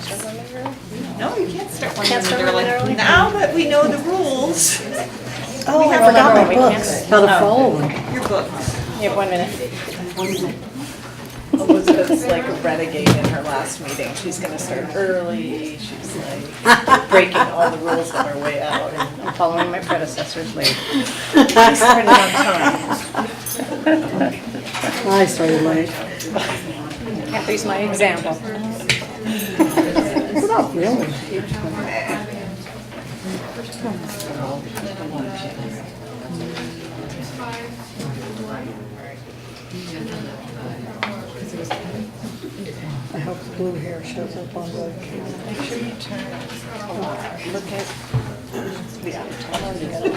start 1 minute early? No, you can't start 1 Can't minute start 1 minute early. early? Now that we know the rules. Oh, We I have forgot a my books. How to Oh, follow them. Your book. You have 1 minute. Elizabeth's like renegade in her last meeting. She's gonna start early. She's like breaking all the rules on her way out. I'm following my predecessor's lead. She started on time. I started late. Kathy's my example. Not really. I hope the blue hair shows up on the camera. Make sure you turn. Look at. Yeah. I'm already got it.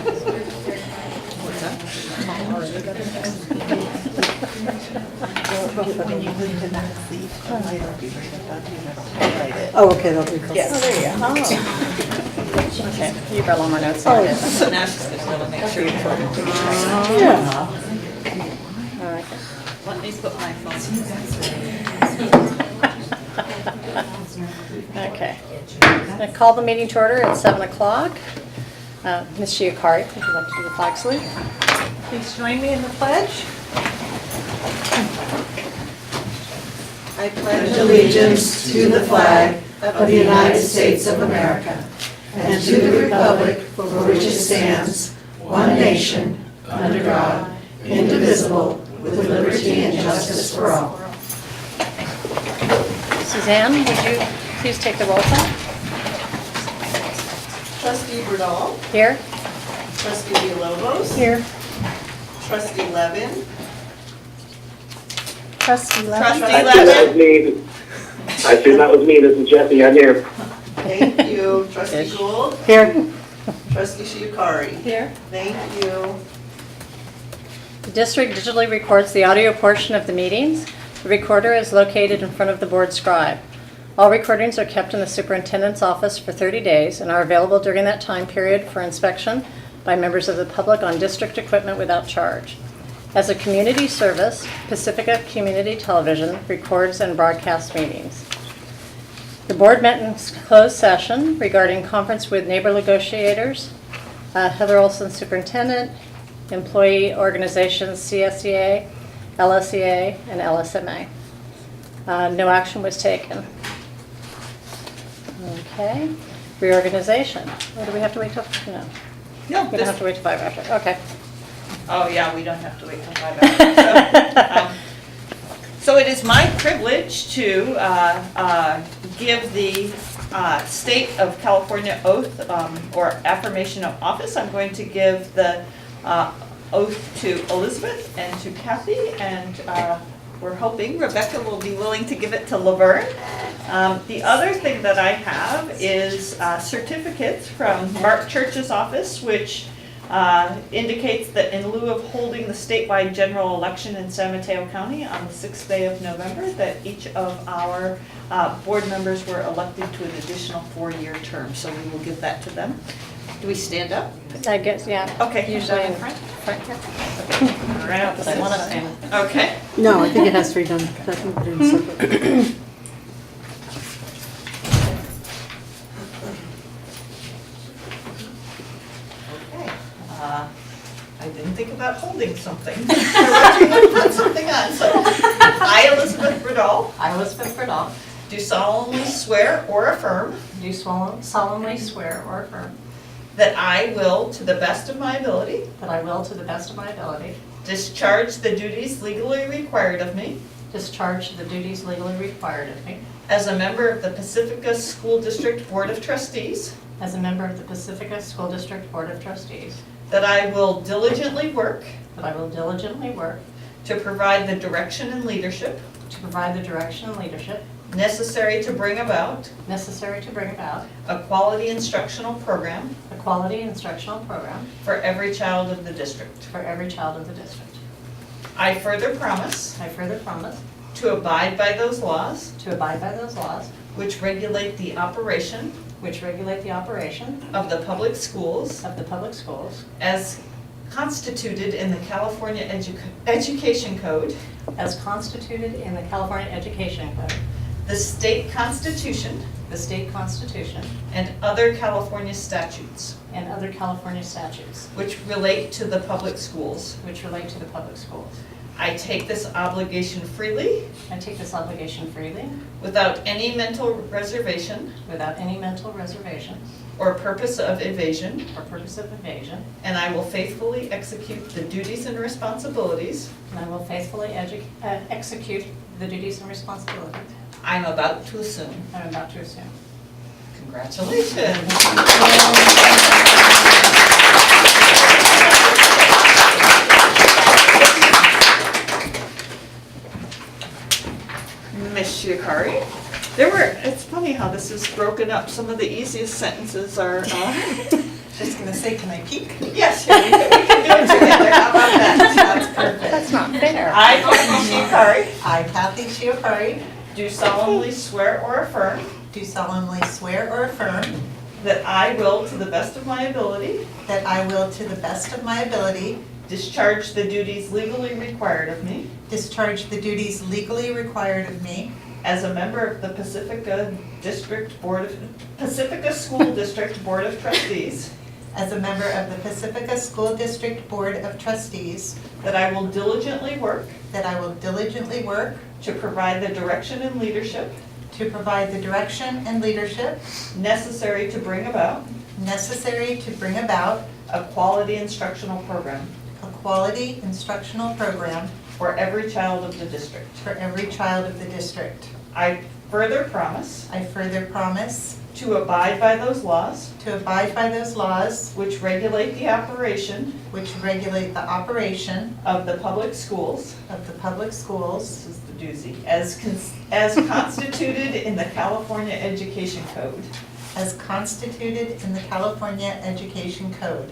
What's that? I'm already got it. When you leave the back seat, I don't be right about you. Never highlight it. Oh, okay, that'll be cool. Yes. Oh, there you go. Okay, you've got a lot more notes than I did. So now she's just gonna make sure you put it. Yeah. All right. Let me put my phone. Okay. I'm going to call the meeting to order at 7 o'clock. Ms. Shiakari, would you like to do the flag salute? Please join me in the pledge. I pledge allegiance to the flag of the United States of America and to the republic for which it stands, one nation, under God, indivisible, with liberty and justice for all. Suzanne, would you please take the roll call? Trustee Burdall, Here? Trustee Villalobos, Here. Trustee Levin, Trustee Levin? Trustee I assume that Levin. was me. I assume that was me. This is Jesse. I'm here. thank you. Trustee Ish. Gould, Here. Trustee Shiakari, Here. thank you. The district digitally records the audio portion of the meetings. The recorder is located in front of the board scribe. All recordings are kept in the superintendent's office for 30 days and are available during that time period for inspection by members of the public on district equipment without charge. As a community service, Pacifica Community Television records and broadcasts meetings. The board met in closed session regarding conference with neighbor negotiators, Heather Olson, superintendent, employee organizations CSBA, LSEA, and LSMA. No action was taken. Okay, reorganization. Or do we have to wait till, no, No, we don't have to wait till 5 after, okay. Oh, yeah, we don't have to wait till 5 hours. So it is my privilege to give the State of California oath or affirmation of office. I'm going to give the oath to Elizabeth and to Kathy, and we're hoping Rebecca will be willing to give it to Laverne. The other thing that I have is certificates from Mark Church's office, which indicates that in lieu of holding the statewide general election in San Mateo County on the 6th day of November, that each of our board members were elected to an additional 4-year term. So we will give that to them. Do we stand up? I guess, yeah. Okay. Usually in front. front here. Around. But I want to stand. Okay. No, I think it has to be done. I think we're doing separate. Okay. I didn't think about holding something. I was going to put something on. So I, Elizabeth Burdall, I, Elizabeth Burdall, do solemnly swear or affirm do solemnly swear or affirm that I will, to the best of my ability, that I will, to the best of my ability, discharge the duties legally required of me discharge the duties legally required of me as a member of the Pacifica School District Board of Trustees, as a member of the Pacifica School District Board of Trustees, that I will diligently work that I will diligently work to provide the direction and leadership to provide the direction and leadership necessary to bring about necessary to bring about a quality instructional program a quality instructional program for every child of the district. for every child of the district. I further promise I further promise to abide by those laws to abide by those laws which regulate the operation which regulate the operation of the public schools of the public schools as constituted in the California Education Code, as constituted in the California Education Code, the state constitution the state constitution, and other California statutes and other California statutes which relate to the public schools. which relate to the public schools. I take this obligation freely, I take this obligation freely, without any mental reservation without any mental reservation or purpose of evasion, or purpose of evasion, and I will faithfully execute the duties and responsibilities and I will faithfully execute the duties and responsibilities I'm about to assume. I'm about to assume. Congratulations. Ms. Shiakari, it's funny how this is broken up. Some of the easiest sentences are, Just gonna say, can I peek? yes, we can do it together. How about that? That's perfect. That's not fair. I, Kathy Shiakari, I, Kathy Shiakari, do solemnly swear or affirm do solemnly swear or affirm that I will, to the best of my ability, that I will, to the best of my ability, discharge the duties legally required of me discharge the duties legally required of me as a member of the Pacifica School District Board of Trustees, as a member of the Pacifica School District Board of Trustees, that I will diligently work that I will diligently work to provide the direction and leadership to provide the direction and leadership necessary to bring about a quality instructional program a quality instructional program for every child of the district. for every child of the district. I further promise I further promise to abide by those laws to abide by those laws which regulate the operation which regulate the operation of the public schools, of the public schools this is the doozy, as constituted in the California Education Code, as constituted in the California Education Code,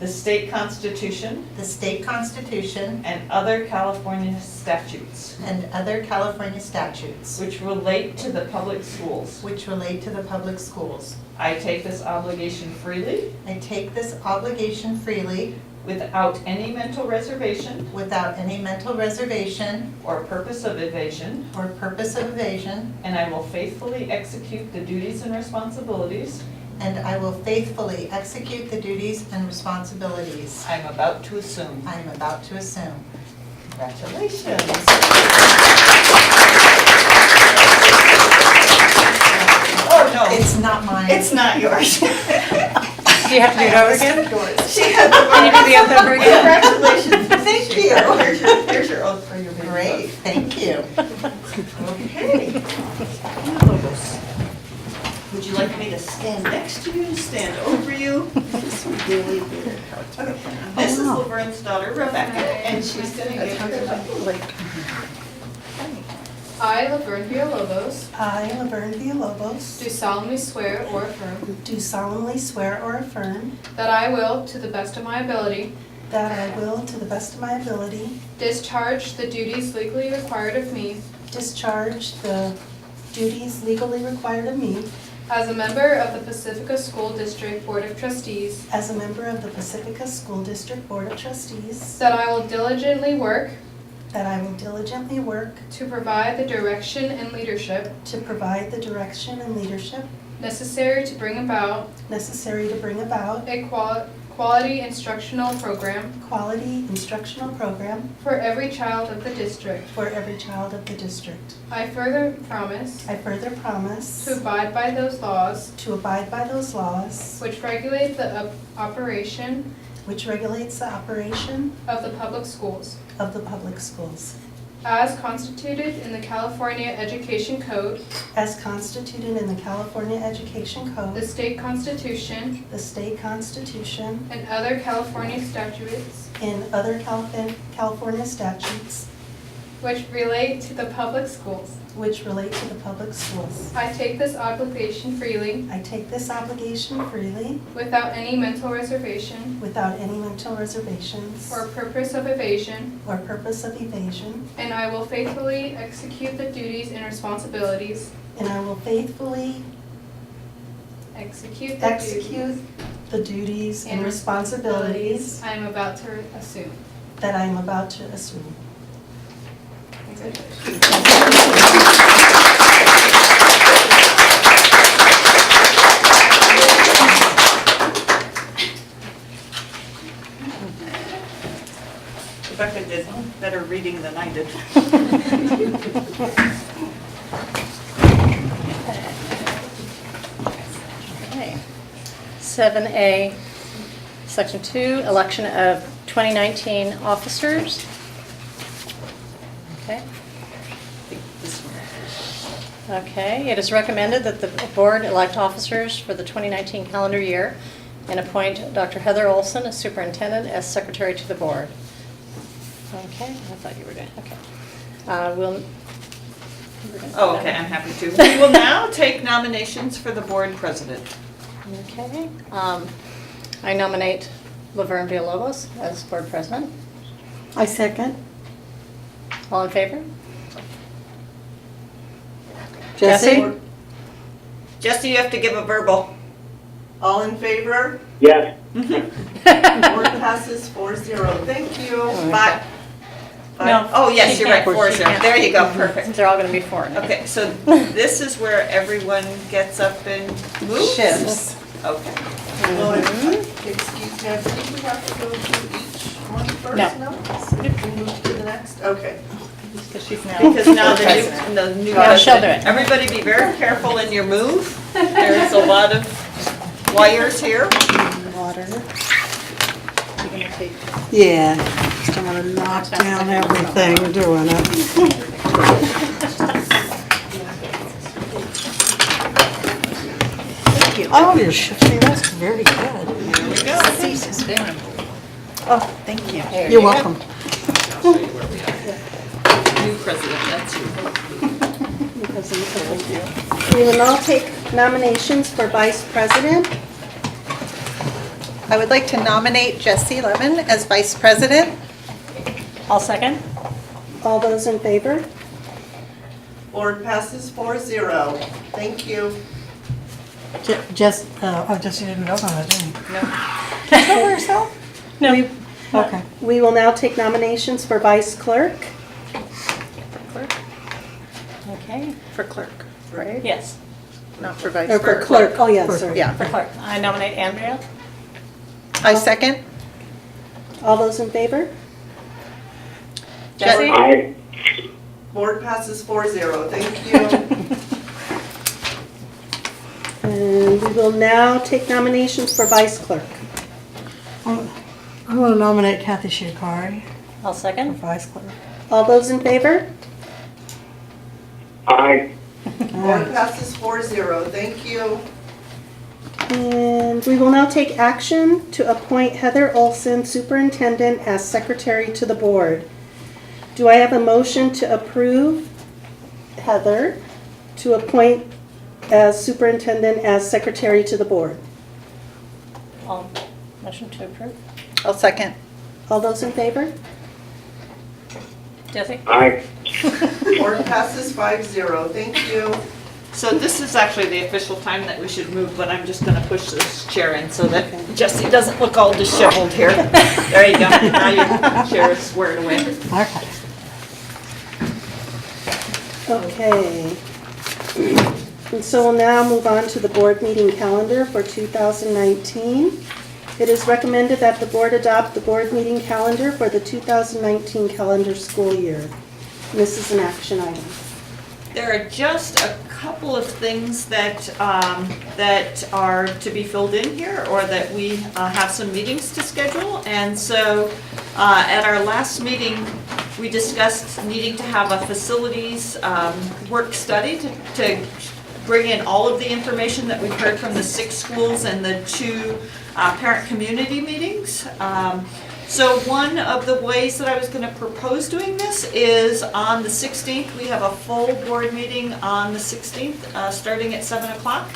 the state constitution, the state constitution, and other California statutes and other California statutes which relate to the public schools. which relate to the public schools. I take this obligation freely, I take this obligation freely without any mental reservation without any mental reservation or purpose of evasion, or purpose of evasion, and I will faithfully execute the duties and responsibilities and I will faithfully execute the duties and responsibilities I'm about to assume. I am about to assume. Congratulations. Oh, no, It's not mine. it's not yours. Do you have to do it over again? She had the Can you do the oath over again? Congratulations. Thank you. Here's your oath for your baby. Great, thank you. Okay. Would you like me to stand next to you, stand over you? This is really weird. Okay. This is Laverne's daughter, Rebecca, and she's gonna give her. I, Laverne Villalobos, I, Laverne Villalobos, do solemnly swear or affirm do solemnly swear or affirm that I will, to the best of my ability, that I will, to the best of my ability, discharge the duties legally required of me discharge the duties legally required of me as a member of the Pacifica School District Board of Trustees, as a member of the Pacifica School District Board of Trustees, that I will diligently work that I will diligently work to provide the direction and leadership to provide the direction and leadership necessary to bring about necessary to bring about a quality instructional program quality instructional program for every child of the district. for every child of the district. I further promise I further promise to abide by those laws to abide by those laws which regulate the operation which regulates the operation of the public schools, of the public schools, as constituted in the California Education Code, as constituted in the California Education the Code, state constitution, the state constitution, and other California statutes and other California statutes which relate to the public schools. which relate to the public schools. I take this obligation freely, I take this obligation freely, without any mental reservation without any mental reservations or purpose of evasion, or purpose of evasion, and I will faithfully execute the duties and responsibilities. and I will faithfully Execute the execute the duties and responsibilities I am about to assume. that I am about to assume. Congratulations. better reading than I did. Okay. 7A, Section 2, election of 2019 officers. Okay. Okay, it is recommended that the board elect officers for the 2019 calendar year and appoint Dr. Heather Olson as superintendent as secretary to the board. Okay, I thought you were doing, okay. We'll. Oh, okay, I'm happy to. We will now take nominations for the board president. Okay, I nominate Laverne Villalobos as board president. I second. All in favor? Jesse? Jesse, you have to give a verbal. All in favor? Yes. Board passes 4-0. Thank you. Bye. No, Oh, yes, she you're right, can't. 4-0. She can't. There you go, perfect. They're all going to be for it. Okay, so this is where everyone gets up and moves? Shifts. Okay. Well, excuse me, I think we have to go through each one first, No. no? We move to the next? Okay. Because she's now. Because now board president. the new No, she'll do president. it. Everybody be very careful in your move. There's a lot of wires here. Water. You're gonna take. Yeah, just don't want to knock down everything doing it. Thank you. Oh, you're shifting, that's very good. There we go. Oh, thank you. You're welcome. New president, that's you. We will now take nominations for vice president. I would like to nominate Jessie Lemon as vice president. All second? All those in favor? Board passes 4-0. Thank you. Just you didn't vote on it, did you? Cover yourself. No. Okay. We will now take nominations for vice clerk. Okay, For clerk, right? yes, Not for vice. Or for clerk, oh yes, sorry. Yeah. for clerk. I nominate Andrea. I second. All those in favor? Jesse? Aye. Board passes 4-0. Thank you. And we will now take nominations for vice clerk. I'm going to nominate Kathy Shikari I'll for second. vice clerk. All those in favor? Aye. Board passes 4-0. Thank you. And we will now take action to appoint Heather Olson, superintendent, as secretary to the board. Do I have a motion to approve Heather to appoint as superintendent as secretary to the board? All, motion to approve. I'll second. All those in favor? Jesse? Aye. Board passes 5-0. Thank you. So this is actually the official time that we should move, but I'm just gonna push this chair in so that Jesse doesn't look all disheveled here. There you go. Now your chair is squared away. Okay. Okay. And so we'll now move on to the board meeting calendar for 2019. It is recommended that the board adopt the board meeting calendar for the 2019 calendar school year. And this is an action item. There are just a couple of things that, that are to be filled in here, or that we have some meetings to schedule. And so at our last meeting, we discussed needing to have a facilities work study to bring in all of the information that we've heard from the 6 schools and the 2 parent community meetings. So one of the ways that I was going to propose doing this is on the 16th. We have a full board meeting on the 16th, starting at 7 o'clock.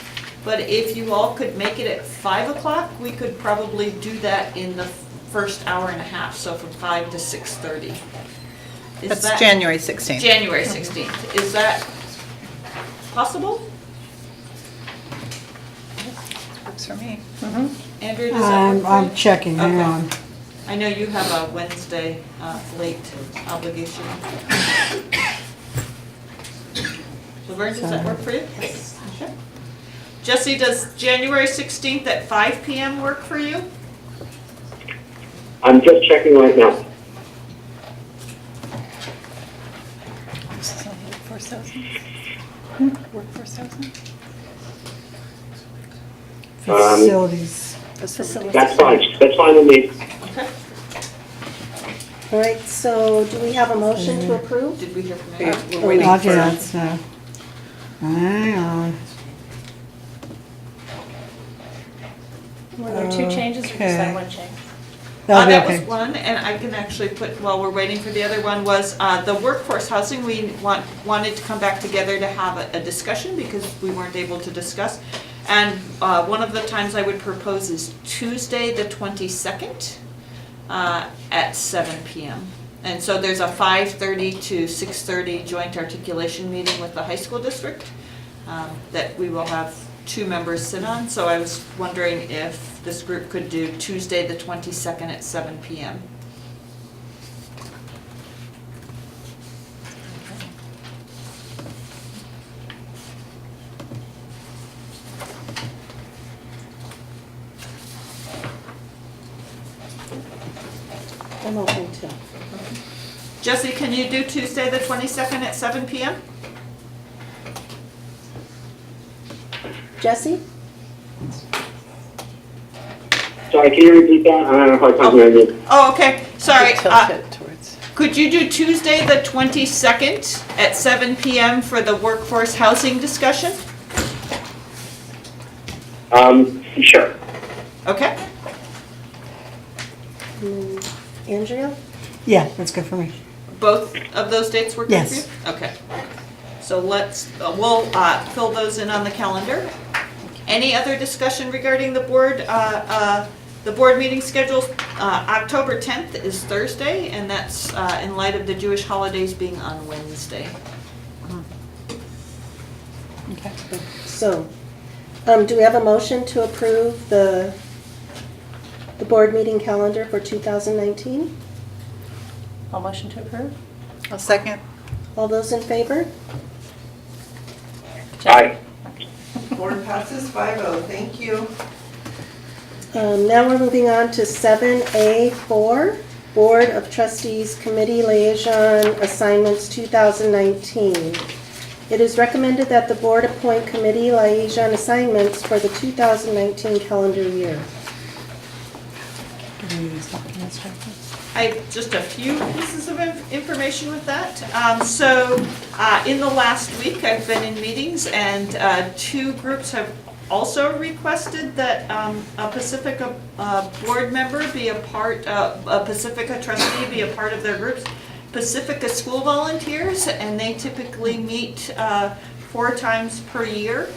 But if you all could make it at 5 o'clock, we could probably do that in the first hour and a half, so from 5 to 6:30. Is That's that- January 16th. January 16th. Is that possible? Works for me. Andrew, does that work for I'm you? checking, hang Okay. on. I know you have a Wednesday late obligation. Laverne, does that work for you? Yes. Okay. Jesse, does January 16th at 5 PM work for you? I'm just checking right now. housing? Workforce housing? Facilities. Facilities. That's fine with me. All right, so do we have a motion to approve? Did we hear from We're you? we're waiting Not for, yet, so. Hang on. Were there two changes or just Okay. that one change? That'll be That was okay. one, and I can actually put, while we're waiting for the other one, was the workforce housing. We wanted to come back together to have a discussion because we weren't able to discuss. And one of the times I would propose is Tuesday, the 22nd, at 7 p.m. And so there's a 5:30 to 6:30 joint articulation meeting with the high school district that we will have 2 members sit on. So I was wondering if this group could do Tuesday, the 22nd at 7 p.m. I'm open to. Jesse, can you do Tuesday, the 22nd at 7 p.m.? Jesse? Sorry, can you repeat that? I don't know if I can hear you. Oh, okay, sorry. tilt it towards. Could you do Tuesday, the 22nd at 7 p.m. for the workforce housing discussion? Sure. Okay. Andrea? Yeah, that's good for me. Both of those dates work good for you? Yes. Okay. So we'll fill those in on the calendar. Any other discussion regarding the board meeting schedules? October 10th is Thursday, and that's in light of the Jewish holidays being on Wednesday. Okay. So, do we have a motion to approve the board meeting calendar for 2019? All motion to approve? I'll second. All those in favor? Aye. Board passes 5-0, thank you. Now we're moving on to 7A4, Board of Trustees Committee Liaison Assignments 2019. It is recommended that the board appoint committee liaison assignments for the 2019 calendar year. I have just a few pieces of information with that. In the last week, I've been in meetings, and 2 groups have also requested that a Pacifica board member be a part, a Pacifica trustee be a part of their groups. Pacifica School Volunteers, and they typically meet 4 times per year.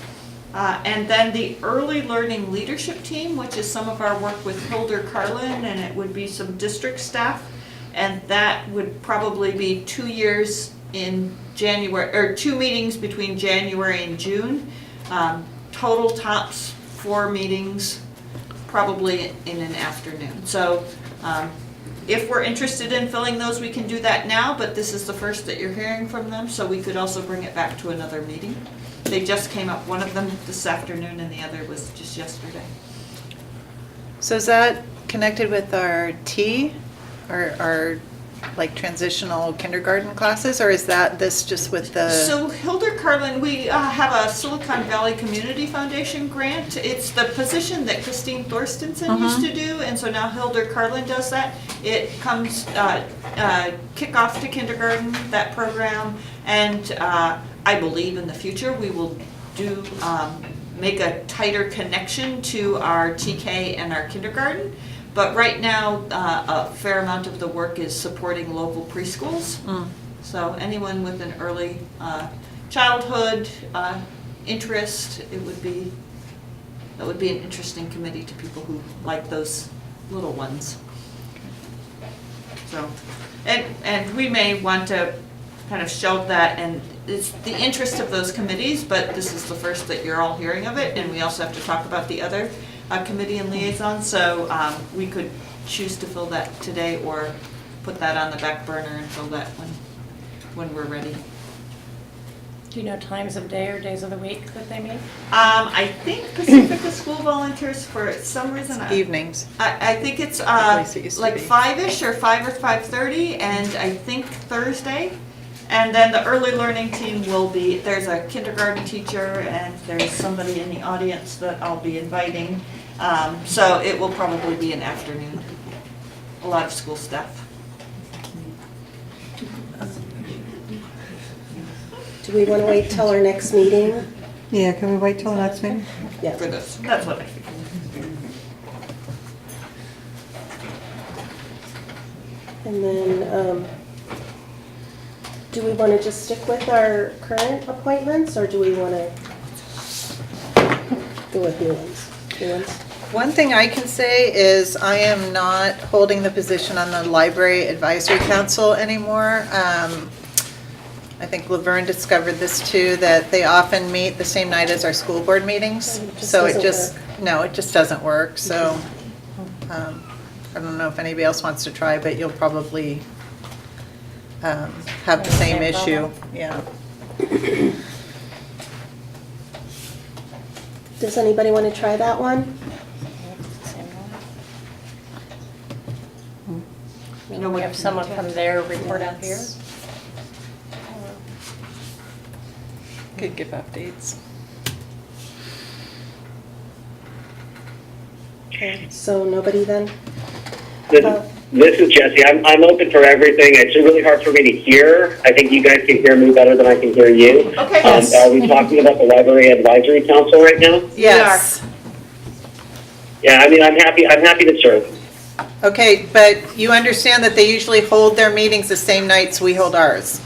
And then the Early Learning Leadership Team, which is some of our work with Hilder Carlin, and it would be some district staff. And that would probably be 2 years in January, or 2 meetings between January and June. Total tops 4 meetings, probably in an afternoon. So if we're interested in filling those, we can do that now, but this is the first that you're hearing from them, so we could also bring it back to another meeting. They just came up, one of them this afternoon and the other was just yesterday. So is that connected with our T, our like transitional kindergarten classes, or is that this just with the? So Hilder Carlin, we have a Silicon Valley Community Foundation grant. It's the position that Christine Thorstensen used to do, and so now Hilder Carlin does that. It comes kickoff to kindergarten, that program, and I believe in the future we will do make a tighter connection to our TK and our kindergarten. But right now, a fair amount of the work is supporting local preschools. So anyone with an early childhood interest, that would be an interesting committee to people who like those little ones. So, and we may want to kind of shelve that, and it's the interest of those committees, but this is the first that you're all hearing of it, and we also have to talk about the other committee and liaison, so we could choose to fill that today or put that on the back burner and fill that when we're ready. Do you know times of day or days of the week that they meet? I think Pacifica School Volunteers, for some reason, Evenings. I think it's place it used to like be. 5-ish or 5 or 5:30, and I think Thursday And then the early learning team will be, there's a kindergarten teacher and there's somebody in the audience that I'll be inviting. So it will probably be an afternoon, a lot of school stuff. Do we want to wait till our next meeting? Yeah, can we wait till the next meeting? Yeah. For this, that's what I figured. And then, do we want to just stick with our current appointments, or do we want to go with new ones? New ones? One thing I can say is I am not holding the position on the Library Advisory Council anymore. I think Laverne discovered this too, that they often meet the same night as our school board meetings. It just So it doesn't just, no, it just doesn't work. So I don't know if anybody else wants to try, but you'll probably have the same issue. Yeah. Does anybody want to try that one? You know, we have someone from there report out here. Could give updates. Okay, so nobody then? This is Jesse. I'm open for everything. It's really hard for me to hear. I think you guys can hear me better than I can hear you. Okay. Are we talking about the Library Advisory Council right now? Yes. Yeah, I mean, I'm happy to serve. Okay, but you understand that they usually hold their meetings the same nights we hold ours.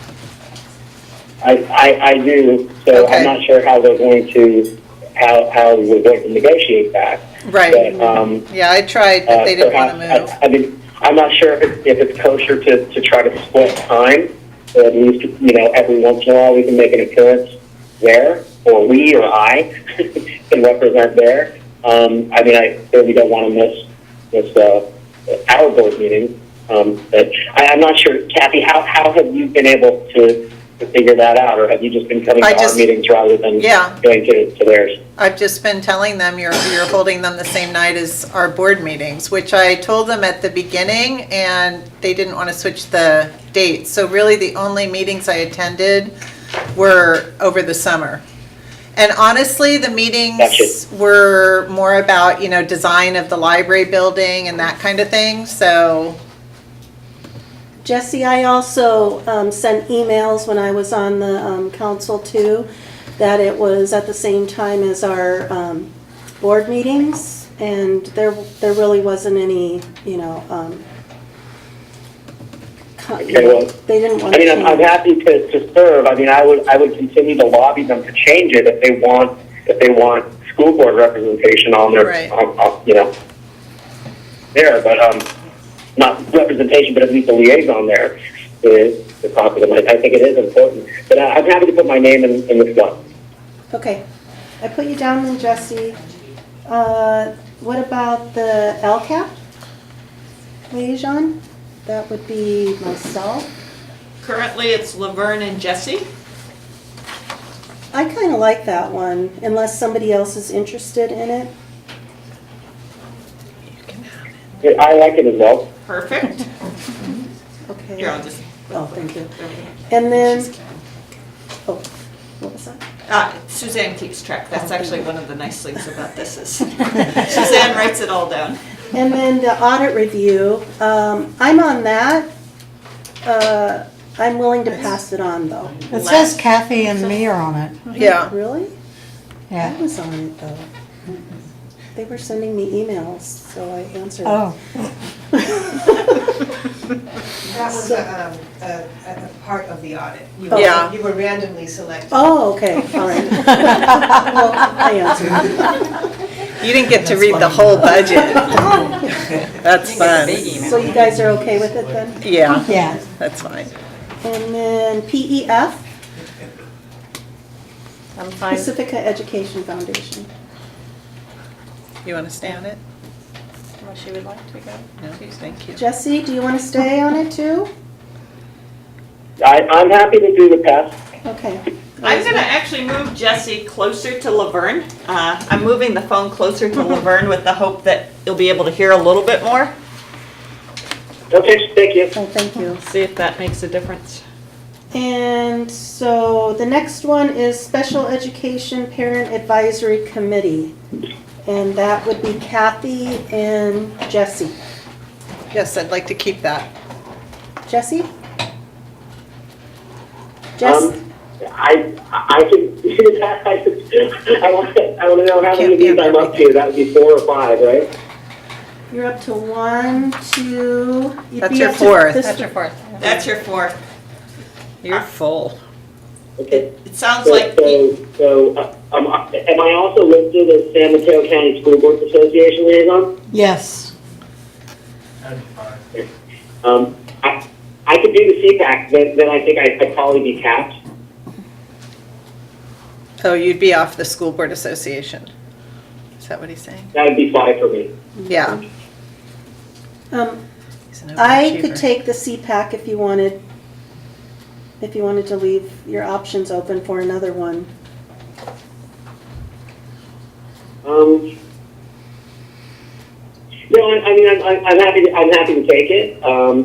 I do, so Okay. I'm not sure how we're going to negotiate that. Right. But, Yeah, I tried, but they didn't want to perhaps- move. I mean, I'm not sure if it's kosher to try to split time, so at least, every once in a while we can make an appearance there, or we or I can represent there. I mean, I certainly don't want to miss our board meeting. But I'm not sure, Kathy, how have you been able to figure that out, or have you just been coming to our meetings rather than going to theirs? I've just been telling them you're holding them the same night as our board meetings, which I told them at the beginning, and they didn't want to switch the dates. So really, the only meetings I attended were over the summer. And honestly, the meetings were more about, design of the library building and that kind of thing, so. Jesse, I also sent emails when I was on the council too, that it was at the same time as our board meetings, and there really wasn't any, Okay, well, they didn't want I to mean, change. I'm happy to serve. I mean, I would continue to lobby them to change it if they want school board representation on their, Right. there. But not representation, but at least a liaison there is possible. I think it is important. But I'm happy to put my name in this one. Okay, I put you down then, Jesse. What about the LCAP liaison? That would be myself. Currently, it's Laverne and Jesse. I kind of like that one, unless somebody else is interested in it. Yeah, I like it as well. Perfect. Okay. Here, I'll just. Oh, thank you. And then, oh, what was that? Suzanne keeps track. That's actually one of the nice things about this is Suzanne writes it all down. And then the audit review, I'm on that. I'm willing to pass it on, though. It says Kathy and me are on it. Yeah. Really? I Yeah. was on it, though. They were sending me emails, so I answered. Oh. That was a part of the audit. You Yeah. You were randomly selected. Oh, okay, all right. Well, I answered. You didn't get to read the whole budget. That's fun. So you guys are okay with it then? Yeah, Yeah. that's fine. And then PEF, I'm fine. Pacifica Education Foundation. You want to stay on it? Unless you would like to go. No, thank you. Jesse, do you want to stay on it too? I'm happy to do the pass. Okay. I'm going to actually move Jesse closer to Laverne. I'm moving the phone closer to Laverne with the hope that you'll be able to hear a little bit more. Okay, thank you. Oh, thank you. See if that makes a difference. And so the next one is Special Education Parent Advisory Committee. And that would be Kathy and Jesse. Yes, I'd like to keep that. Jesse? Jess? I could, I want to know how many Can't of be these on I'm up to. That would be 4 or 5, right? You're up to 1, 2. you'd That's be your up to fourth. this- That's your fourth. That's your fourth. You're full. Okay. It sounds So, like, am I also listed as San Mateo County School Boards Association liaison? Yes. I could do the CPAC, then I think I'd probably be capped. Oh, you'd be off the School Board Association. Is that what he's saying? That would be 5 for me. Yeah. He's an I overachiever. could take the CPAC if you wanted to leave your options open for another one. No, I mean, I'm happy to take it. I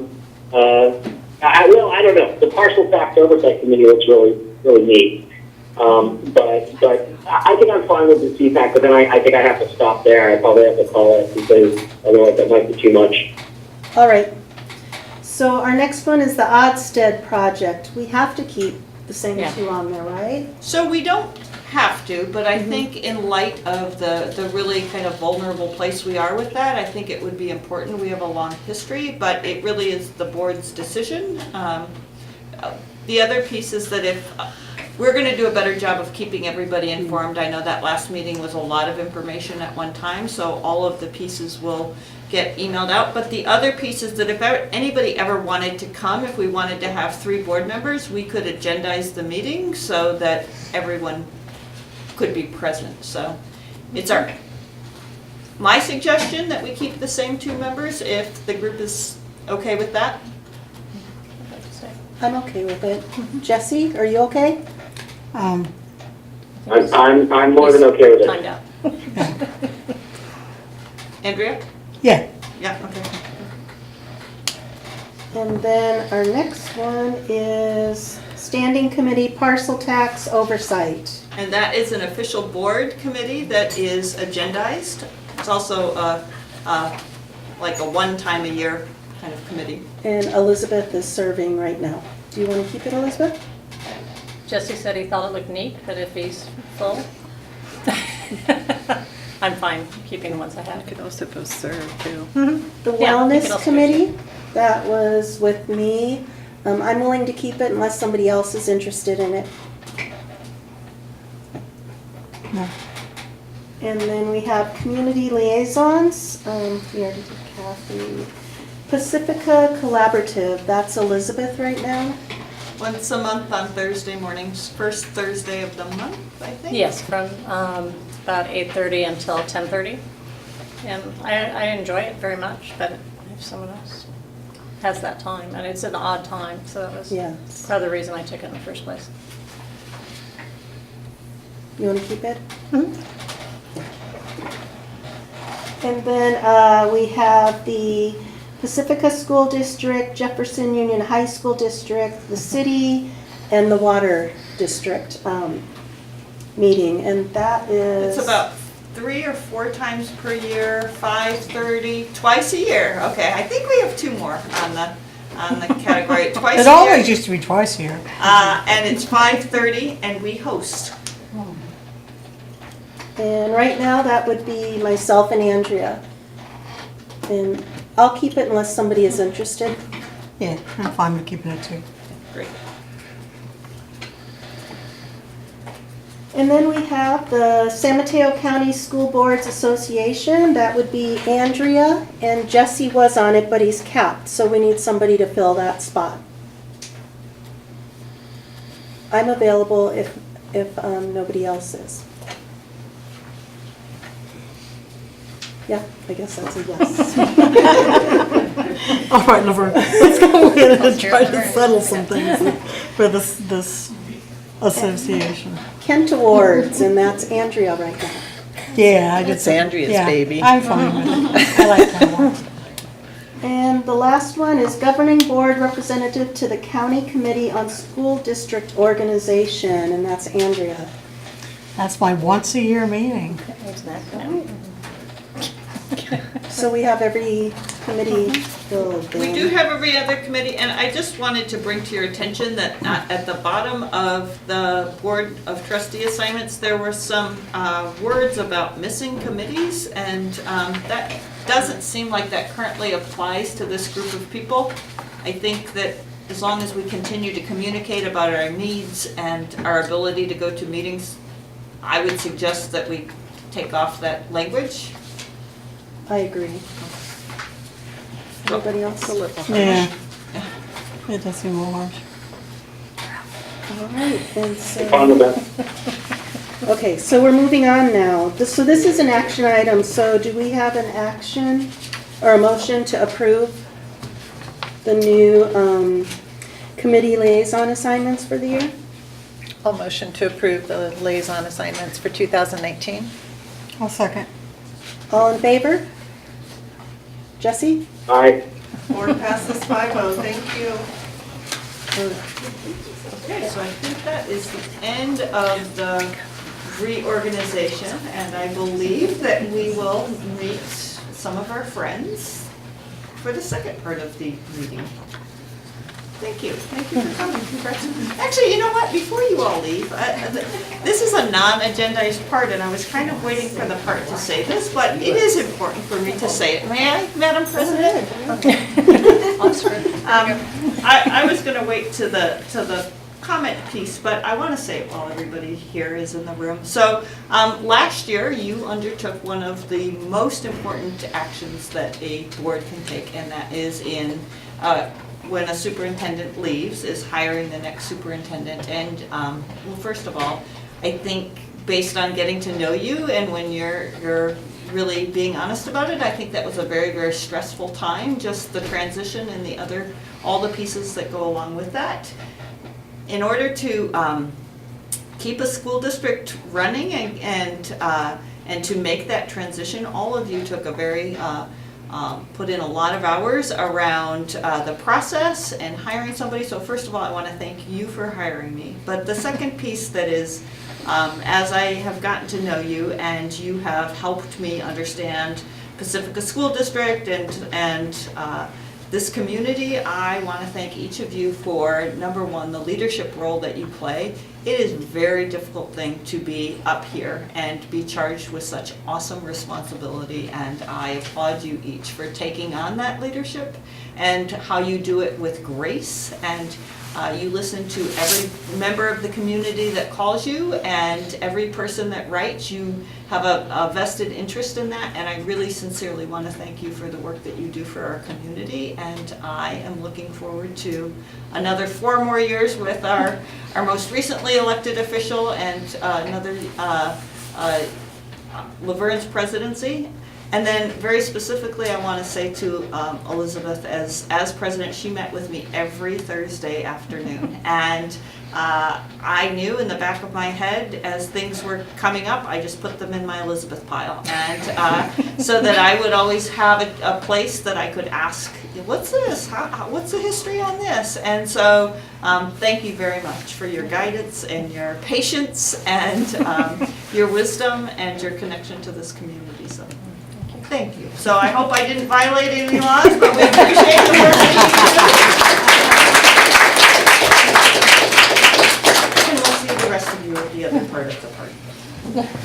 don't know. The Partial Tax Oversight Committee looks really neat. But I think I'm fine with the CPAC, but then I think I have to stop there. I probably have to call it because otherwise that might be too much. All right. So our next one is the Odstead project. We have to keep the same Yeah. 2 on there, right? so we don't have to, but I think in light of the really kind of vulnerable place we are with that, I think it would be important. We have a long history, but it really is the board's decision. The other piece is that if, we're gonna do a better job of keeping everybody informed. I know that last meeting was a lot of information at one time, so all of the pieces will get emailed out. But the other piece is that if anybody ever wanted to come, if we wanted to have 3 board members, we could agendize the meeting so that everyone could be present. So it's my suggestion that we keep the same 2 members if the group is okay with that. I'm okay with it. Jesse, are you okay? I'm more than okay with it. Timed out. Andrea? Yeah. Yeah, okay. And then our next one is Standing Committee Parcel Tax Oversight. And that is an official board committee that is agendized. It's also like a one-time-a-year kind of committee. And Elizabeth is serving right now. Do you want to keep it, Elizabeth? Jesse said he thought it looked neat, but if he's full, I'm fine keeping the ones I You have. could also both serve too. The Yeah, you can Wellness also Committee, that was with me. I'm willing to keep it unless somebody else is interested in it. No. And then we have Community Liaisons. We already did Kathy. Pacifica Collaborative, that's Elizabeth right now. Once a month on Thursday mornings, first Thursday of the month, I think. Yes, from about 8:30 until 10:30. And I enjoy it very much, but if someone else has that time, and it's an odd time, so that was Yeah. part of the reason I took it in the first place. You want to keep it? And then we have the Pacifica School District, Jefferson Union High School District, the city, and the water district meeting, and that is... It's about 3 or 4 times per year, 5:30, twice a year. Okay, I think we have 2 more on the category, twice a It year. always used to be twice a year. And it's 5:30 and we host. And right now, that would be myself and Andrea. And I'll keep it unless somebody is interested. Yeah, I'm fine with keeping it too. Great. And then we have the San Mateo County School Boards Association. That would be Andrea, and Jesse was on it, but he's capped, so we need somebody to fill that spot. I'm available if nobody else is. Yeah, I guess that's a yes. All right, Laverne, let's go in and try to settle some things for this association. Kent Awards, and that's Andrea right now. Yeah, I did. It's Andrea's yeah, baby. I'm fine with it. I like that one. And the last one is governing board representative to the county committee on school district organization, and that's Andrea. That's my once-a-year meeting. So we have every committee filled. We do have every other committee, and I just wanted to bring to your attention that at the bottom of the Board of Trustee assignments, there were some words about missing committees, and that doesn't seem like that currently applies to this group of people. I think that as long as we continue to communicate about our needs and our ability to go to meetings, I would suggest that we take off that language. I agree. Anybody else? Yeah. It does seem a little harsh. All right, and Fine with so, that. okay, so we're moving on now. So this is an action item, so do we have an action or a motion to approve the new committee liaison assignments for the year? I'll motion to approve the liaison assignments for 2019. I'll second. All in favor? Jesse? Aye. Board passes 5-0, thank you. Okay, so I think that is the end of the reorganization, and I believe that we will meet some of our friends for the second part of the meeting. Thank you for coming, congratulations. Actually, you know what, before you all leave, this is a non-agendized part, and I was kind of waiting for the part to say this, but it is important for me to say it. May I, Madam President? I was gonna wait to the comment piece, but I want to say it while everybody here is in the room. So last year, you undertook one of the most important actions that a board can take, and that is when a superintendent leaves, is hiring the next superintendent. And well, first of all, I think based on getting to know you and when you're really being honest about it, I think that was a very, very stressful time, just the transition and all the pieces that go along with that. In order to keep a school district running and to make that transition, all of you took a very put in a lot of hours around the process and hiring somebody. So first of all, I want to thank you for hiring me. But the second piece that is, as I have gotten to know you and you have helped me understand Pacifica School District and this community, I want to thank each of you for, number one, the leadership role that you play. It is a very difficult thing to be up here and be charged with such awesome responsibility, and I applaud you each for taking on that leadership and how you do it with grace, and you listen to every member of the community that calls you and every person that writes. You have a vested interest in that, and I really sincerely want to thank you for the work that you do for our community, and I am looking forward to another 4 more years with our most recently elected official and another Laverne's presidency. And then very specifically, I want to say to Elizabeth, as president, she met with me every Thursday afternoon. And I knew in the back of my head, as things were coming up, I just put them in my Elizabeth pile. And so that I would always have a place that I could ask, what's this? What's the history on this? And so thank you very much for your guidance and your patience and your wisdom and your connection to this community. So thank you. So I hope I didn't violate any laws, but we appreciate the work that you do. And we'll see the rest of you at the other part of the party.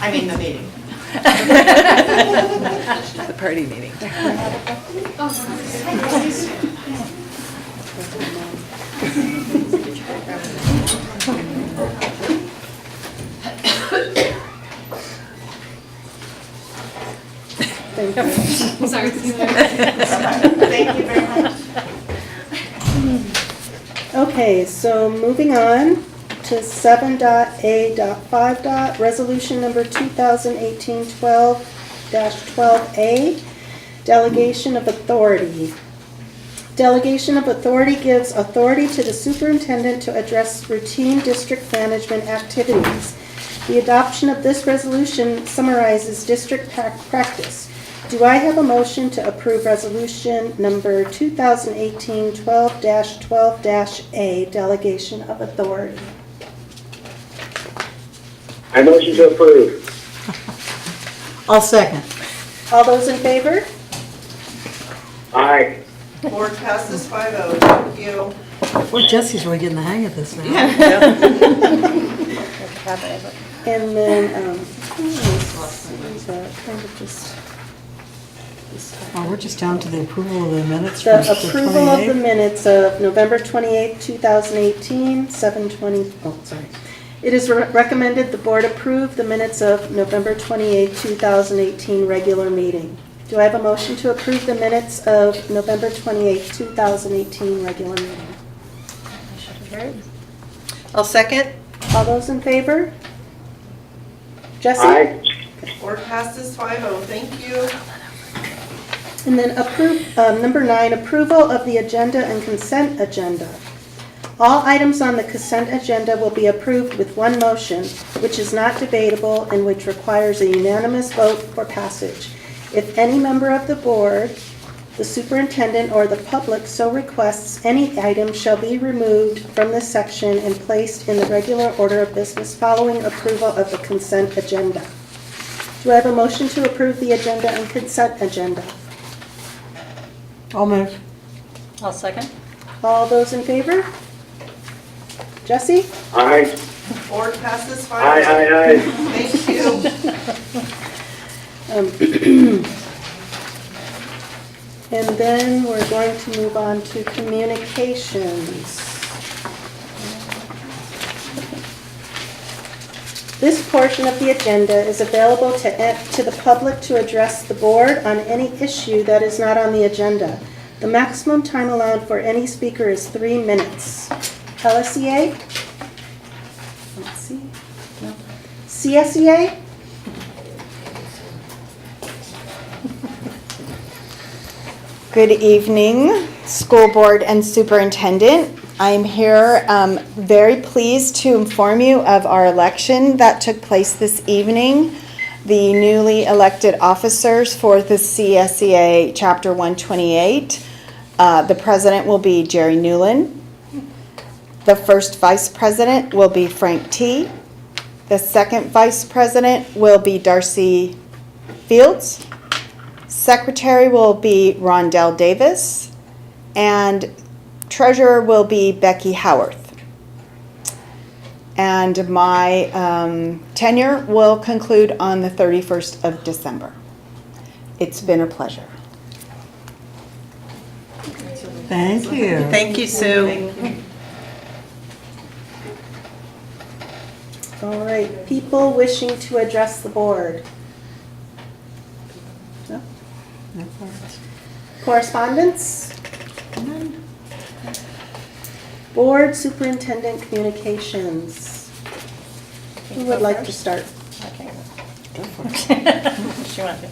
I mean, the meeting. The party meeting. Thank you. Sorry. Thank you very much. Okay, so moving on to 7.A.5. Resolution number 2018-12-12A, Delegation of Authority. Delegation of authority gives authority to the superintendent to address routine district management activities. The adoption of this resolution summarizes district practice. Do I have a motion to approve resolution number 2018-12-12-A, delegation of authority? I motion to approve. I'll second. All those in favor? Aye. Board passes 5-0. Thank you. Boy, Jesse's really getting the hang of this now. And then, kind of just. Oh, we're just down to the approval of the minutes The from approval of the 28th. minutes of November 28th, 2018, 7:20, oh, sorry. It is recommended the board approve the minutes of November 28th, 2018 regular meeting. Do I have a motion to approve the minutes of November 28th, 2018 regular meeting? I'll second. All those in favor? Jesse? Aye. Board passes 5-0. Thank you. And then number 9, approval of the agenda and consent agenda. All items on the consent agenda will be approved with one motion, which is not debatable and which requires a unanimous vote for passage. If any member of the board, the superintendent, or the public so requests, any item shall be removed from this section and placed in the regular order of business following approval of the consent agenda. Do I have a motion to approve the agenda and consent agenda? I'll move. I'll second. All those in favor? Jesse? Aye. Board passes 5-0. Aye, aye, aye. Thank you. And then we're going to move on to communications. This portion of the agenda is available to the public to address the board on any issue that is not on the agenda. The maximum time allowed for any speaker is 3 minutes. LSEA? Let's see. No. CSEA? Good evening, school board and superintendent. I'm here very pleased to inform you of our election that took place this evening. The newly elected officers for the CSEA Chapter 128. The president will be Jerry Newland. The first vice president will be Frank T. The second vice president will be Darcy Fields. Secretary will be Rondell Davis, and treasurer will be Becky Howarth. And my tenure will conclude on the 31st of December. It's been a pleasure. Thank you. Thank you, Sue. All right, people wishing to address the board. No? Correspondence? None. Board superintendent communications. Who would like to start? Okay. She wanted to.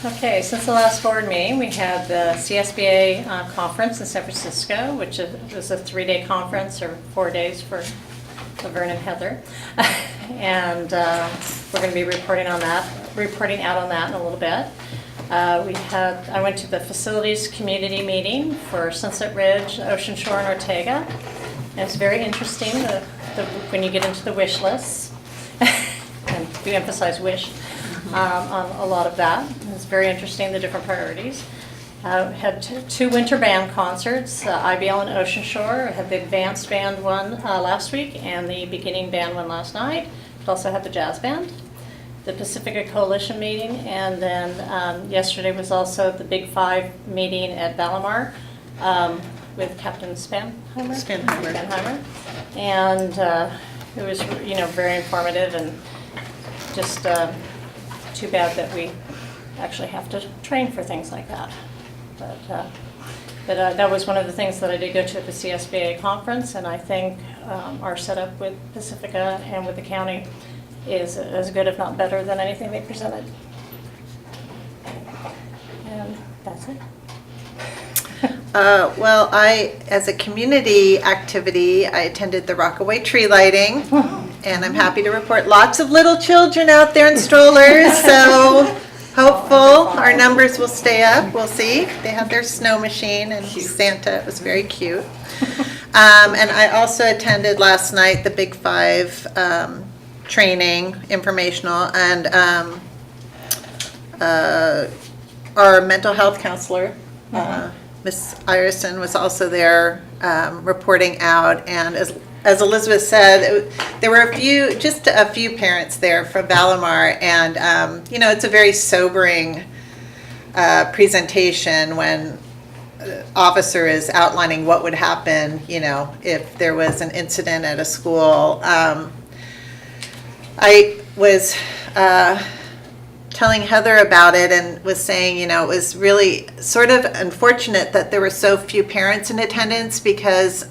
Okay, since the last board meeting, we had the CSBA conference in San Francisco, which was a 3-day conference, or 4 days for Laverne and Heather. And we're going to be reporting out on that in a little bit. I went to the facilities community meeting for Sunset Ridge, Ocean Shore, and Ortega. And it's very interesting when you get into the wish lists, and we emphasize wish on a lot of that. It's very interesting, the different priorities. Had 2 winter band concerts, IBL and Ocean Shore. Had the advanced band one last week and the beginning band one last night. We also had the jazz band. The Pacifica Coalition meeting, and then yesterday was also the Big 5 meeting at Valamar with Captain Spanheimer. And it was, very informative, and just too bad that we actually have to train for things like that. But that was one of the things that I did go to at the CSBA conference, and I think our setup with Pacifica and with the county is as good, if not better, than anything they presented. And that's it. Well, as a community activity, I attended the Rockaway tree lighting. And I'm happy to report lots of little children out there in strollers, so hopeful our numbers will stay up. We'll see. They had their snow machine and Santa. It was very cute. And I also attended last night the Big Five training, informational, and our mental health counselor, Miss Ireson, was also there reporting out. And as Elizabeth said, there were just a few parents there from Valamar, and it's a very sobering presentation when the officer is outlining what would happen, if there was an incident at a school. I was telling Heather about it and was saying, it was really sort of unfortunate that there were so few parents in attendance, because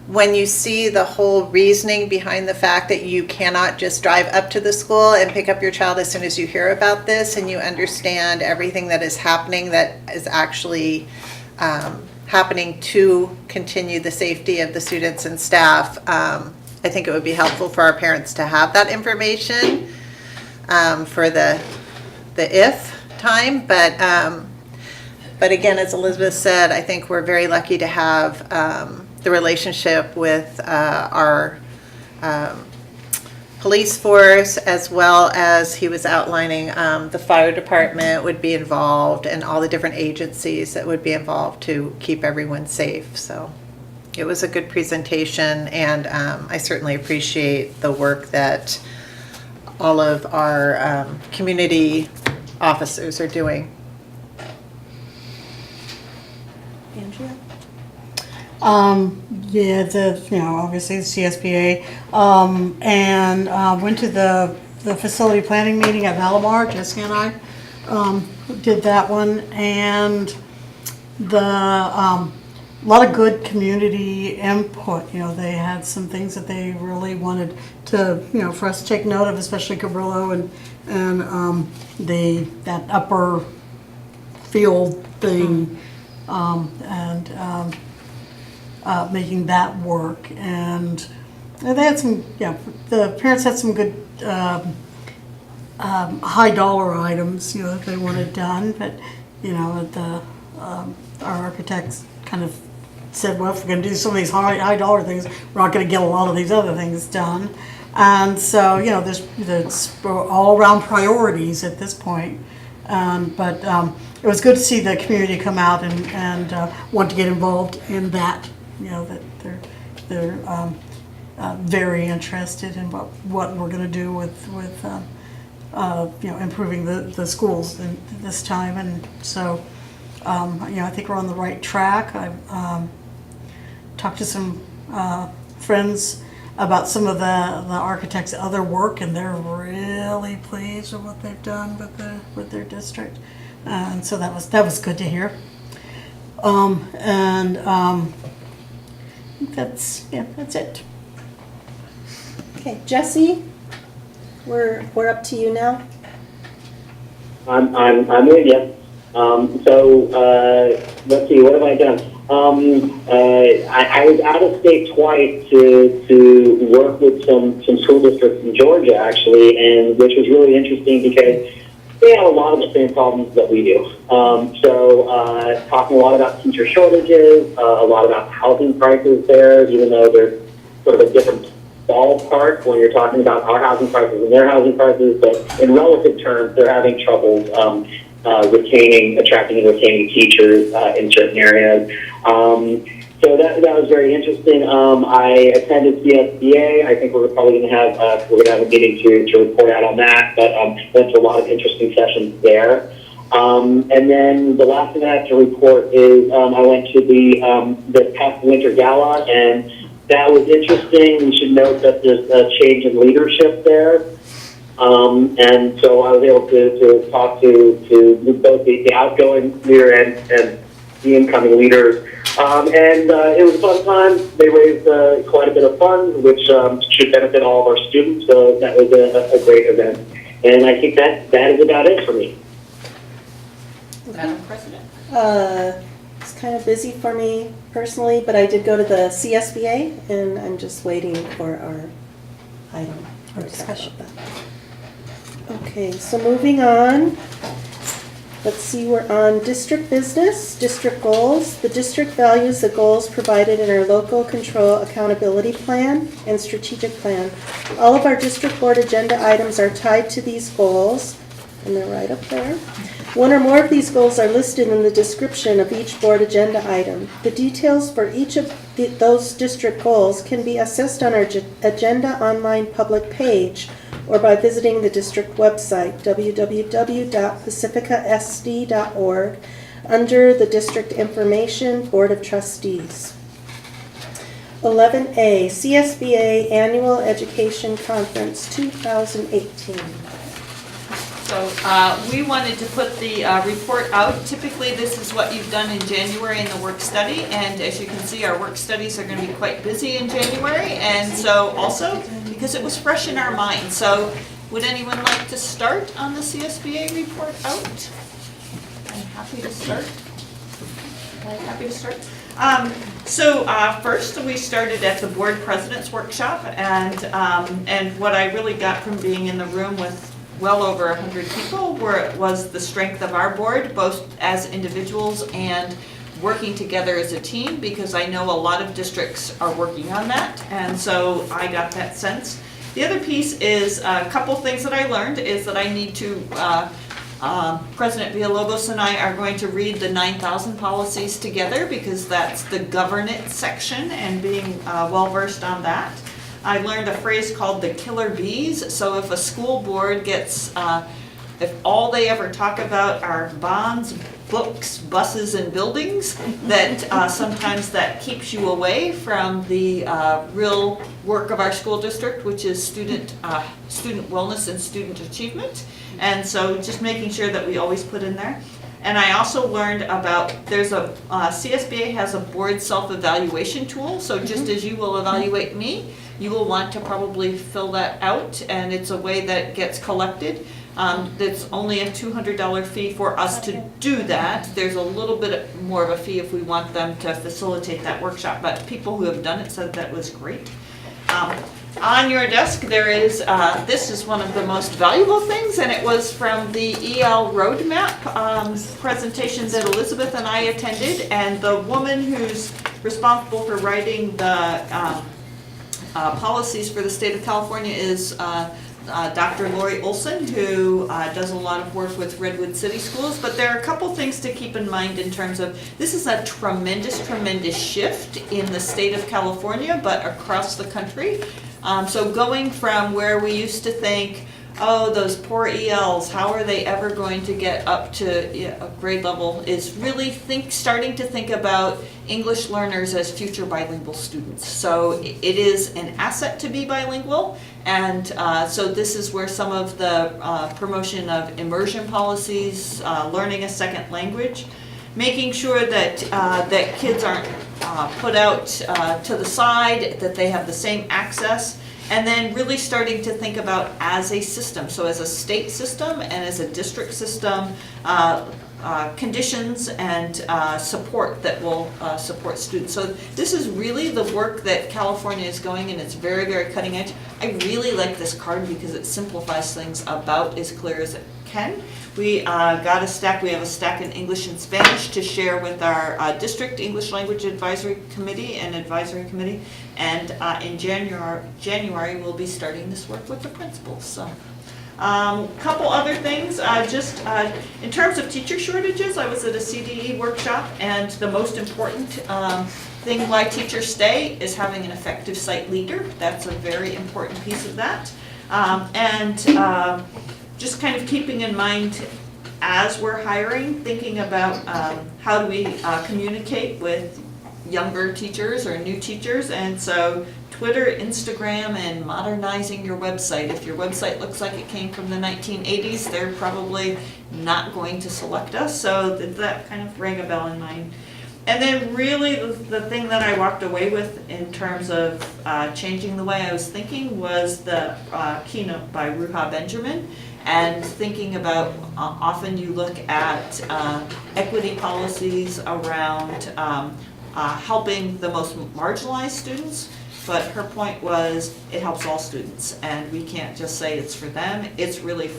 when you see the whole reasoning behind the fact that you cannot just drive up to the school and pick up your child as soon as you hear about this, and you understand everything that is happening that is actually happening to continue the safety of the students and staff, I think it would be helpful for our parents to have that information for the if time. But again, as Elizabeth said, I think we're very lucky to have the relationship with our police force, as well as he was outlining the fire department would be involved and all the different agencies that would be involved to keep everyone safe. So it was a good presentation, and I certainly appreciate the work that all of our community officers are doing. Andrea? Obviously the CSBA, and went to the facility planning meeting at Valamar. Jessica and I did that one, and a lot of good community input. They had some things that they really wanted to, for us to take note of, especially Cabrillo and that upper field thing, making that work. And they had some, the parents had some good high dollar items, that they wanted done. But, our architects kind of said, well, if we're going to do some of these high dollar things, we're not going to get a lot of these other things done. And so, there's all around priorities at this point. But it was good to see the community come out and want to get involved in that. That they're very interested in what we're going to do with improving the schools in this time. And so, I think we're on the right track. I've talked to some friends about some of the architects' other work, and they're really pleased with what they've done with their district, and so that was good to hear. I think that's it. Okay, Jesse, we're up to you now. I'm with you. Let's see, what have I done? I was out of state twice to work with some school districts in Georgia, actually, and which was really interesting because they have a lot of the same problems that we do. Talking a lot about teacher shortages, a lot about housing prices there, even though they're sort of a different ballpark when you're talking about our housing prices and their housing prices, but in relative terms, they're having trouble attracting and retaining teachers in certain areas. So that was very interesting. I attended CSBA. I think we're probably going to have a meeting to report out on that. But went to a lot of interesting sessions there. And then the last thing I have to report is I went to the past winter gala, and that was interesting. We should note that there's a change in leadership there. And so I was able to talk to both the outgoing leader and the incoming leaders. And it was a fun time. They raised quite a bit of funds, which should benefit all of our students. So that was a great event. And I think that is about it for me. Madam President. It's kind of busy for me personally, but I did go to the CSBA, and I'm just waiting for our item. For discussion. Okay, so moving on. Let's see, we're on district business, district goals. The district values the goals provided in our local control accountability plan and strategic plan. All of our district board agenda items are tied to these goals, and they're right up there. One or more of these goals are listed in the description of each board agenda item. The details for each of those district goals can be accessed on our agenda online public page or by visiting the district website, www.pacificasd.org, under the District Information Board of Trustees. 11A, CSBA Annual Education Conference 2018. So we wanted to put the report out. Typically, this is what you've done in January in the work study, and as you can see, our work studies are going to be quite busy in January, and so also because it was fresh in our mind. So would anyone like to start on the CSBA report out? I'm happy to start. First we started at the board president's workshop, and what I really got from being in the room with well over 100 people was the strength of our board, both as individuals and working together as a team, because I know a lot of districts are working on that, and so I got that sense. The other piece is a couple things that I learned is that I need to, President Villalobos and I are going to read the 9,000 policies together, because that's the governance section, and being well-versed on that. I learned a phrase called the killer bees. So if a school board gets, if all they ever talk about are bonds, books, buses, and buildings, that sometimes that keeps you away from the real work of our school district, which is student wellness and student achievement. And so just making sure that we always put in there. And I also learned about, there's CSBA has a board self-evaluation tool. So just as you will evaluate me, you will want to probably fill that out, and it's a way that it gets collected. It's only a $200 fee for us to do that. There's a little bit more of a fee if we want them to facilitate that workshop, but people who have done it said that was great. On your desk there is, this is one of the most valuable things, and it was from the EL roadmap presentation that Elizabeth and I attended, and the woman who's responsible for writing the policies for the state of California is Dr. Lori Olson, who does a lot of work with Redwood City Schools. But there are a couple things to keep in mind in terms of, this is a tremendous shift in the state of California, but across the country. So going from where we used to think, oh, those poor ELs, how are they ever going to get up to a grade level, is really starting to think about English learners as future bilingual students. So it is an asset to be bilingual, and so this is where some of the promotion of immersion policies, learning a second language, making sure that that kids aren't put out to the side, that they have the same access. And then really starting to think about as a system, so as a state system and as a district system, conditions and support that will support students. So this is really the work that California is going, and it's very, very cutting edge. I really like this card because it simplifies things about as clear as it can. We got a stack, we have a stack in English and Spanish to share with our district English Language Advisory Committee and Advisory Committee. And in January we'll be starting this work with the principals. So couple other things, just in terms of teacher shortages, I was at a CDE workshop, and the most important thing why teachers stay is having an effective site leader. That's a very important piece of that. Just kind of keeping in mind as we're hiring, thinking about how do we communicate with younger teachers or new teachers, and so Twitter, Instagram, and modernizing your website. If your website looks like it came from the 1980s, they're probably not going to select us, so that kind of rang a bell in mind. And then really the thing that I walked away with in terms of changing the way I was thinking was the keynote by Ruha Benjamin, and thinking about often you look at equity policies around helping the most marginalized students, but her point was it helps all students, and we can't just say it's for them. It's really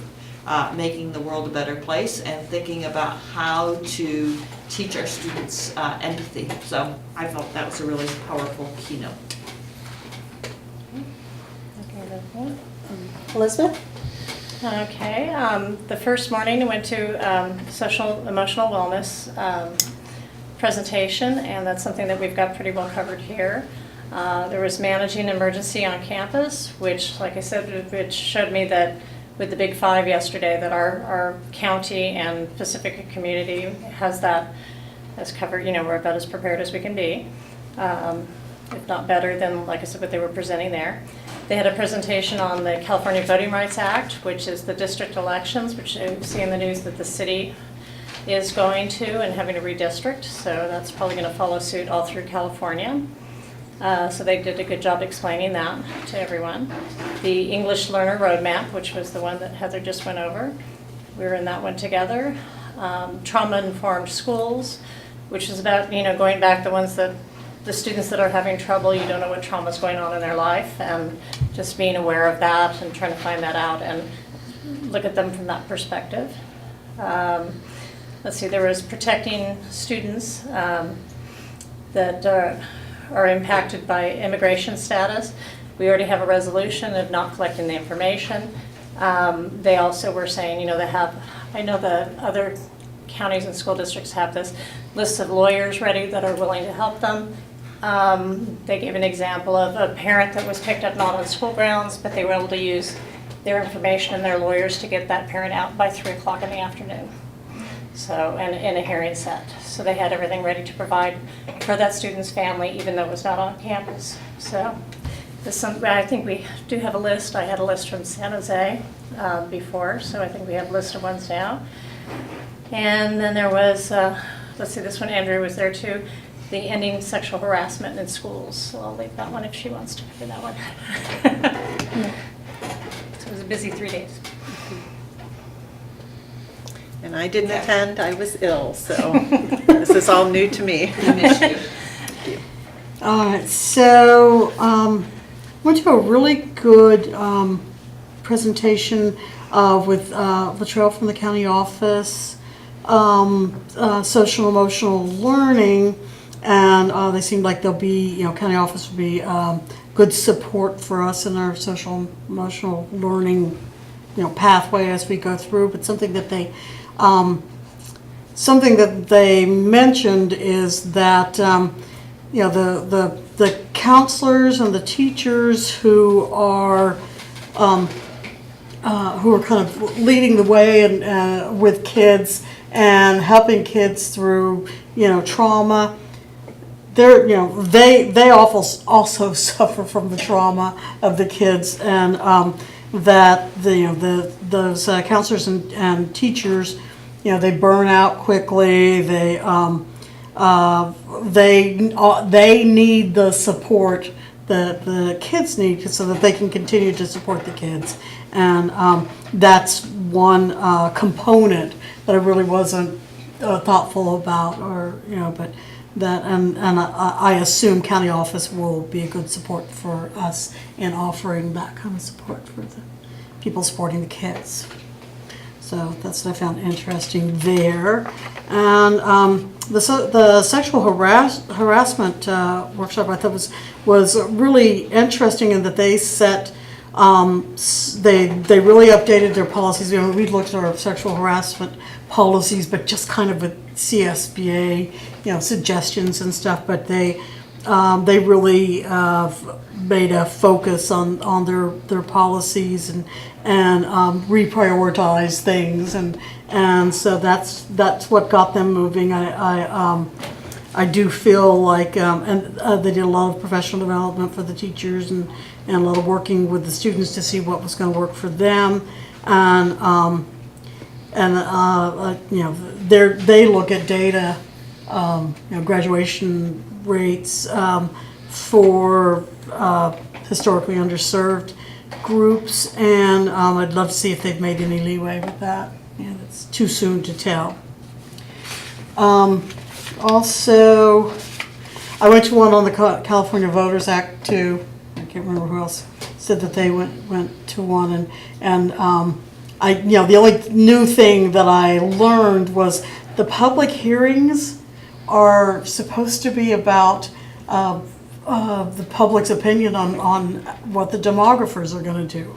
making the world a better place and thinking about how to teach our students empathy. So I felt that was a really powerful keynote. Elizabeth? Okay, the first morning I went to social emotional wellness presentation, and that's something that we've got pretty well covered here. There was managing emergency on campus, which, like I said, which showed me that with the Big Five yesterday, that our county and Pacifica community has that as covered. You know, we're about as prepared as we can be, if not better than, like I said, what they were presenting there. They had a presentation on the California Voting Rights Act, which is the district elections, which you see in the news that the city is going to and having to redistrict. So that's probably going to follow suit all through California. So they did a good job explaining that to everyone. The English Learner Roadmap, which was the one that Heather just went over. We were in that one together. Trauma-informed schools, which is about, you know, going back the ones that the students that are having trouble, you don't know what trauma is going on in their life, and just being aware of that and trying to find that out and look at them from that perspective. Let's see, there was protecting students that are impacted by immigration status. We already have a resolution of not collecting the information. They also were saying, you know, they have, I know the other counties and school districts have this list of lawyers ready that are willing to help them. They gave an example of a parent that was picked up not on school grounds, but they were able to use their information and their lawyers to get that parent out by 3 o'clock in the afternoon. So, and in a hearing set. So they had everything ready to provide for that student's family, even though it was not on campus. So I think we do have a list. I had a list from San Jose before, so I think we have a list of ones now. And then there was, let's see, this one, Andrew was there too, the ending sexual harassment in schools. So I'll leave that one if she wants to cover that one. So it was a busy 3 days. And I didn't attend, I was ill, so this is all new to me. I missed you. All right, so went to a really good presentation with Latrell from the county office, social emotional learning, and they seemed like they'll be, you know, county office will be good support for us in our social emotional learning, you know, pathway as we go through. But something that they mentioned is that you know, the counselors and the teachers who are kind of leading the way and with kids and helping kids through, you know, trauma. They're, you know, they also suffer from the trauma of the kids, and that those counselors and teachers, you know, they burn out quickly. They need the support that the kids need so that they can continue to support the kids, and that's one component that I really wasn't thoughtful about, or, you know, but that, and I assume county office will be a good support for us in offering that kind of support for the people supporting the kids. So that's what I found interesting there. And the sexual harassment workshop I thought was really interesting in that they set, they really updated their policies. You know, we looked at our sexual harassment policies, but just kind of with CSBA, you know, suggestions and stuff. But they really made a focus on their policies and reprioritize things, and so that's what got them moving. I do feel like and they did a lot of professional development for the teachers and a lot of working with the students to see what was going to work for them, and you know, they look at data, you know, graduation rates for historically underserved groups, and I'd love to see if they've made any leeway with that. Yeah, it's too soon to tell. Also, I went to one on the California Voters Act too, I can't remember who else said that they went to one, and the only new thing that I learned was the public hearings are supposed to be about the public's opinion on what the demographers are going to do.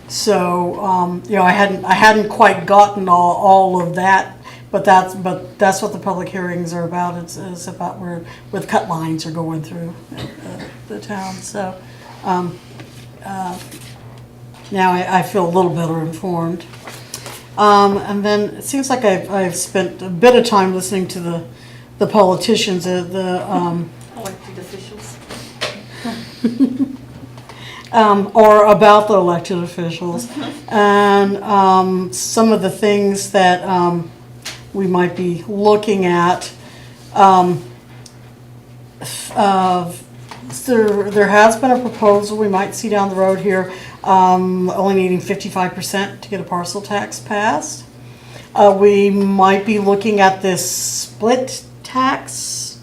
So I hadn't quite gotten all of that, but that's what the public hearings are about. It's about where the cut lines are going through the town. So now I feel a little better informed. And then it seems like I've spent a bit of time listening to the politicians, Elected officials. or about the elected officials, and some of the things that we might be looking at. There has been a proposal we might see down the road here, only needing 55% to get a parcel tax passed. We might be looking at this split tax,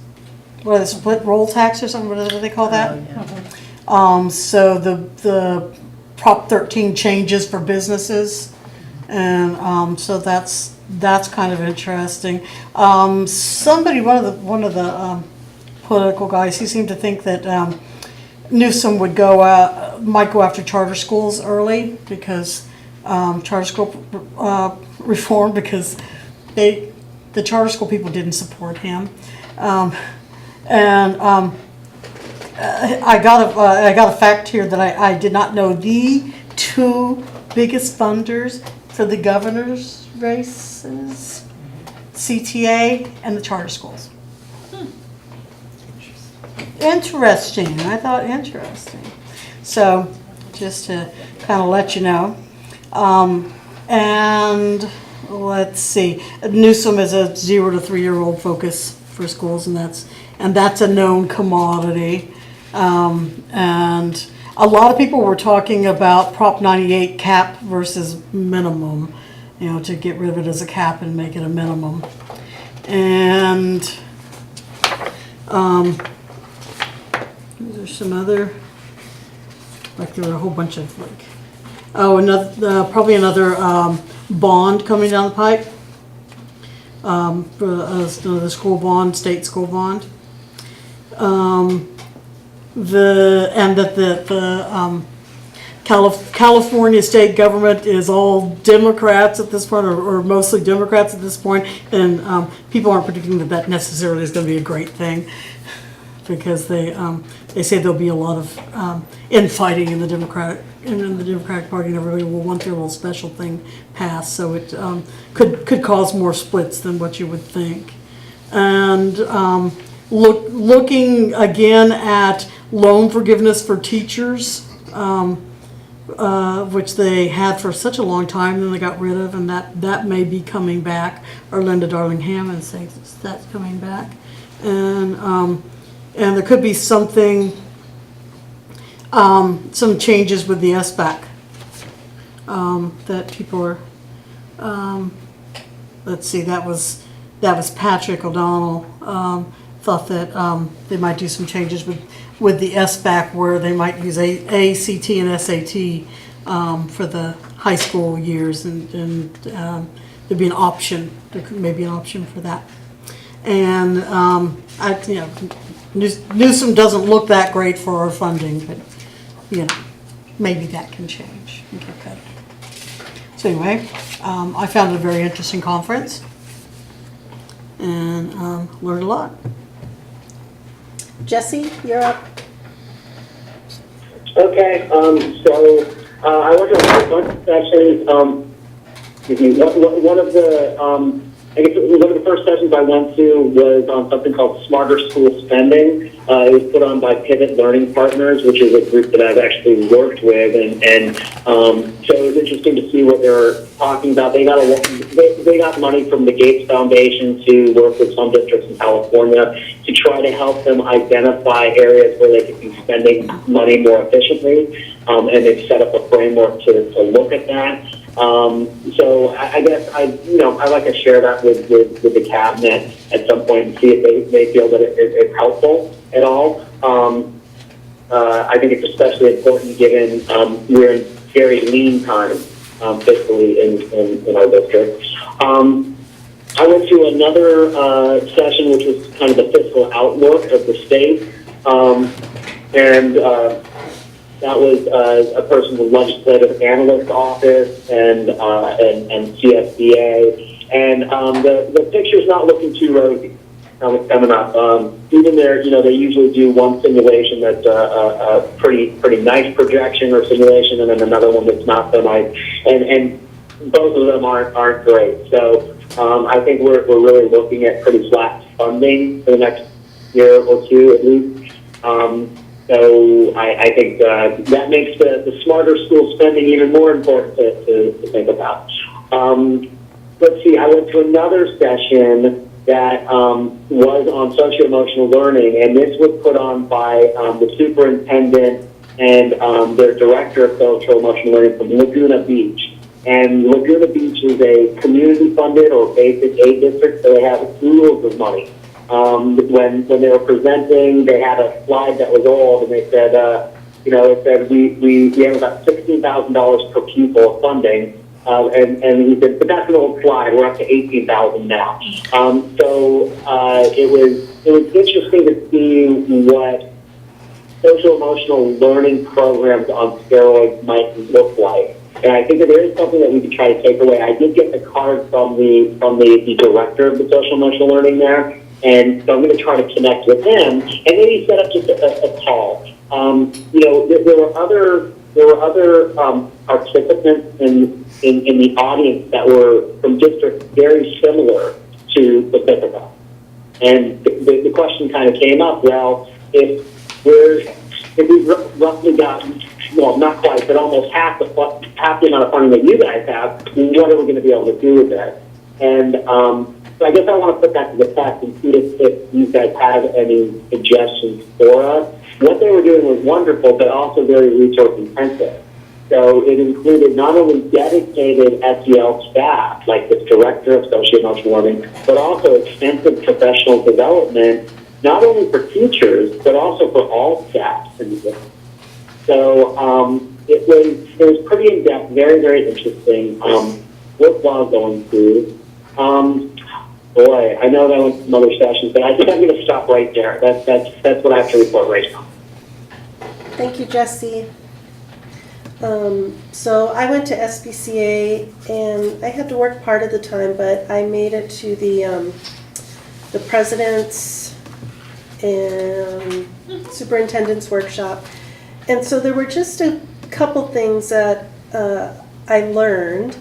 what is it, split roll tax or something, what do they call that? So the Prop 13 changes for businesses, and so that's kind of interesting. Somebody, one of the political guys, he seemed to think that Newsom might go after charter schools early because charter school reform, because the charter school people didn't support him, I got a fact here that I did not know. The two biggest funders for the governor's races, CTA and the charter schools. Interesting. I thought interesting. So just to kind of let you know. And let's see. Newsom is a 0 to 3 year old focus for schools, and that's a known commodity. And a lot of people were talking about Prop 98 cap versus minimum, to get rid of it as a cap and make it a minimum. And there's some other, like there were a whole bunch of probably another bond coming down the pipe, for the school bond, state school bond. California state government is all Democrats at this point, or mostly Democrats at this point, and people aren't predicting that necessarily is going to be a great thing, because they say there'll be a lot of infighting in the Democratic Party, and everybody will want their little special thing passed. So it could cause more splits than what you would think. And looking again at loan forgiveness for teachers, which they had for such a long time, then they got rid of, and that may be coming back. Or Linda Darling-Hammond says that's coming back, and there could be something, some changes with the SBAC that people are. Let's see, that was Patrick O'Donnell. Thought that they might do some changes with the SBAC, where they might use ACT and SAT for the high school years, and there'd be an option. There could maybe an option for that. And Newsom doesn't look that great for our funding, but maybe that can change and get better. So anyway, I found it a very interesting conference, and learned a lot. Jesse, you're up. Okay, so I went to a bunch of sessions. One of the I guess one of the first sessions I went to was on something called Smarter School Spending. It was put on by Pivot Learning Partners, which is a group that I've actually worked with, and so it was interesting to see what they were talking about. They got money from the Gates Foundation to work with some districts in California to try to help them identify areas where they could be spending money more efficiently, and they've set up a framework to look at that. So I guess I'd like to share that with the cabinet at some point and see if they feel that it's helpful at all. I think it's especially important given we're in very lean times fiscally in our district. I went to another session, which was kind of the fiscal outlook of the state, and that was a person from the Legislative Analyst Office and CSBA, and the picture's not looking too rosy coming up. Even there, they usually do one simulation that's a pretty nice projection or simulation, and then another one that's not so nice, and both of them aren't great. So I think we're really looking at pretty flat funding for the next year or two at least. So I think that makes the smarter school spending even more important to think about. Let's see, I went to another session that was on socio-emotional learning, and this was put on by the superintendent and their director of social-emotional learning from Laguna Beach. And Laguna Beach is a community-funded or basic aid district, so they have oodles of money. When they were presenting, they had a slide that was old, and they said, it said we have about $16,000 per pupil of funding. And he said, but that's an old slide. We're up to 18,000 now. So it was interesting to see what social emotional learning programs on steroids might look like. And I think that there is something that we could try to take away. I did get the card from the director of the social emotional learning there, and so I'm going to try to connect with him and maybe set up just a call. There were other participants in the audience that were from districts very similar to Pacifica. And the question kind of came up, well, if we've roughly got, well, not quite, but almost half the amount of funding that you guys have, what are we going to be able to do with that? And so I guess I want to put that to the test and see if you guys have any suggestions for us. What they were doing was wonderful, but also very resource intensive. So it included not only dedicated SEL staff, like the director of socio-emotional learning, but also extensive professional development, not only for teachers, but also for all staff in the district. So it was pretty in-depth, very, very interesting. Worthwhile going through. Boy, I know that went to some other sessions, but I think I'm going to stop right there. That's what I have to report right now. Thank you, Jesse. So I went to SBCA, and I had to work part of the time, but I made it to the president's and superintendent's workshop. And so there were just a couple things that I learned.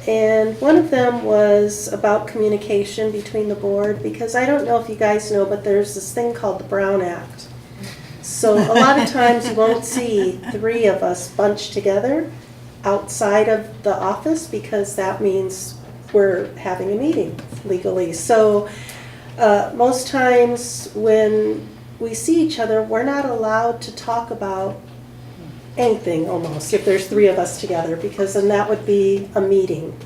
And one of them was about communication between the board, because I don't know if you guys know, but there's this thing called the Brown Act. So a lot of times you won't see three of us bunched together outside of the office, because that means we're having a meeting legally. So most times when we see each other, we're not allowed to talk about anything almost if there's three of us together, because then that would be a meeting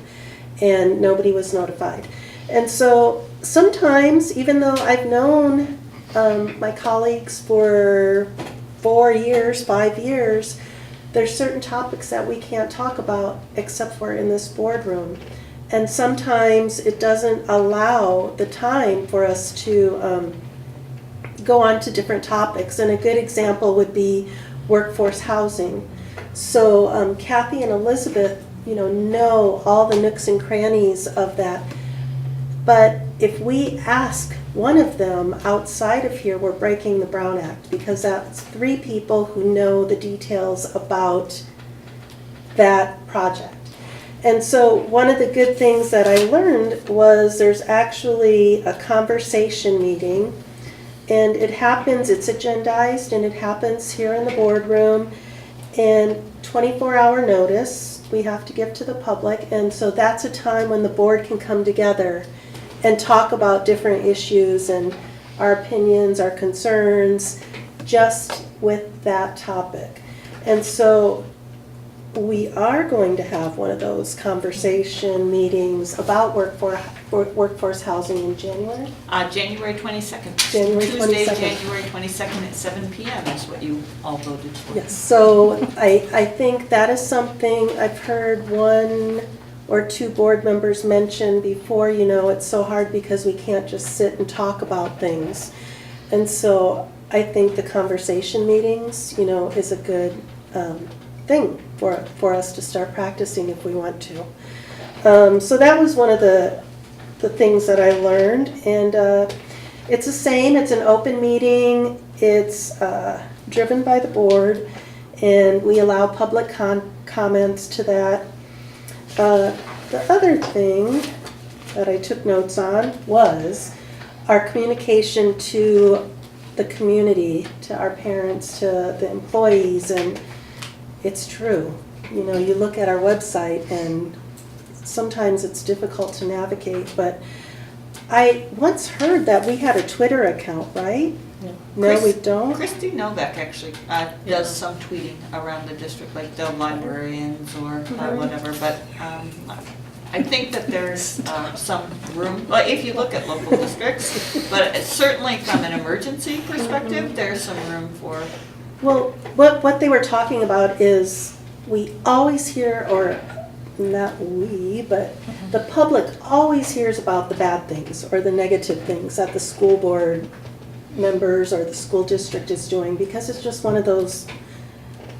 and nobody was notified. And so sometimes, even though I've known my colleagues for 4 years, 5 years, there's certain topics that we can't talk about except for in this boardroom. And sometimes it doesn't allow the time for us to go on to different topics. And a good example would be workforce housing. So Kathy and Elizabeth, know all the nooks and crannies of that. But if we ask one of them outside of here, we're breaking the Brown Act, because that's 3 people who know the details about that project. And so one of the good things that I learned was there's actually a conversation meeting, and it happens, it's agendized, and it happens here in the boardroom, and 24-hour notice we have to give to the public. And so that's a time when the board can come together and talk about different issues and our opinions, our concerns, just with that topic. And so we are going to have one of those conversation meetings about workforce housing in January. January 22nd. January Tuesday, 22nd. January 22nd at 7 PM is what you all voted for. Yes, so I think that is something I've heard one or two board members mention before, it's so hard because we can't just sit and talk about things. And so I think the conversation meetings, is a good thing for us to start practicing if we want to. So that was one of the things that I learned. And it's the same, it's an open meeting, it's driven by the board, and we allow public comments to that. The other thing that I took notes on was our communication to the community, to our parents, to the employees, and it's true. You look at our website and sometimes it's difficult to navigate, but I once heard that we had a Twitter account, right? No, we don't? Christy Novak actually does some tweeting around the district, like the librarians or whatever, but I think that there's some room, well, if you look at local districts, but certainly from an emergency perspective, there's some room for. Well, what they were talking about is we always hear, or not we, but the public always hears about the bad things or the negative things that the school board members or the school district is doing, because it's just one of those,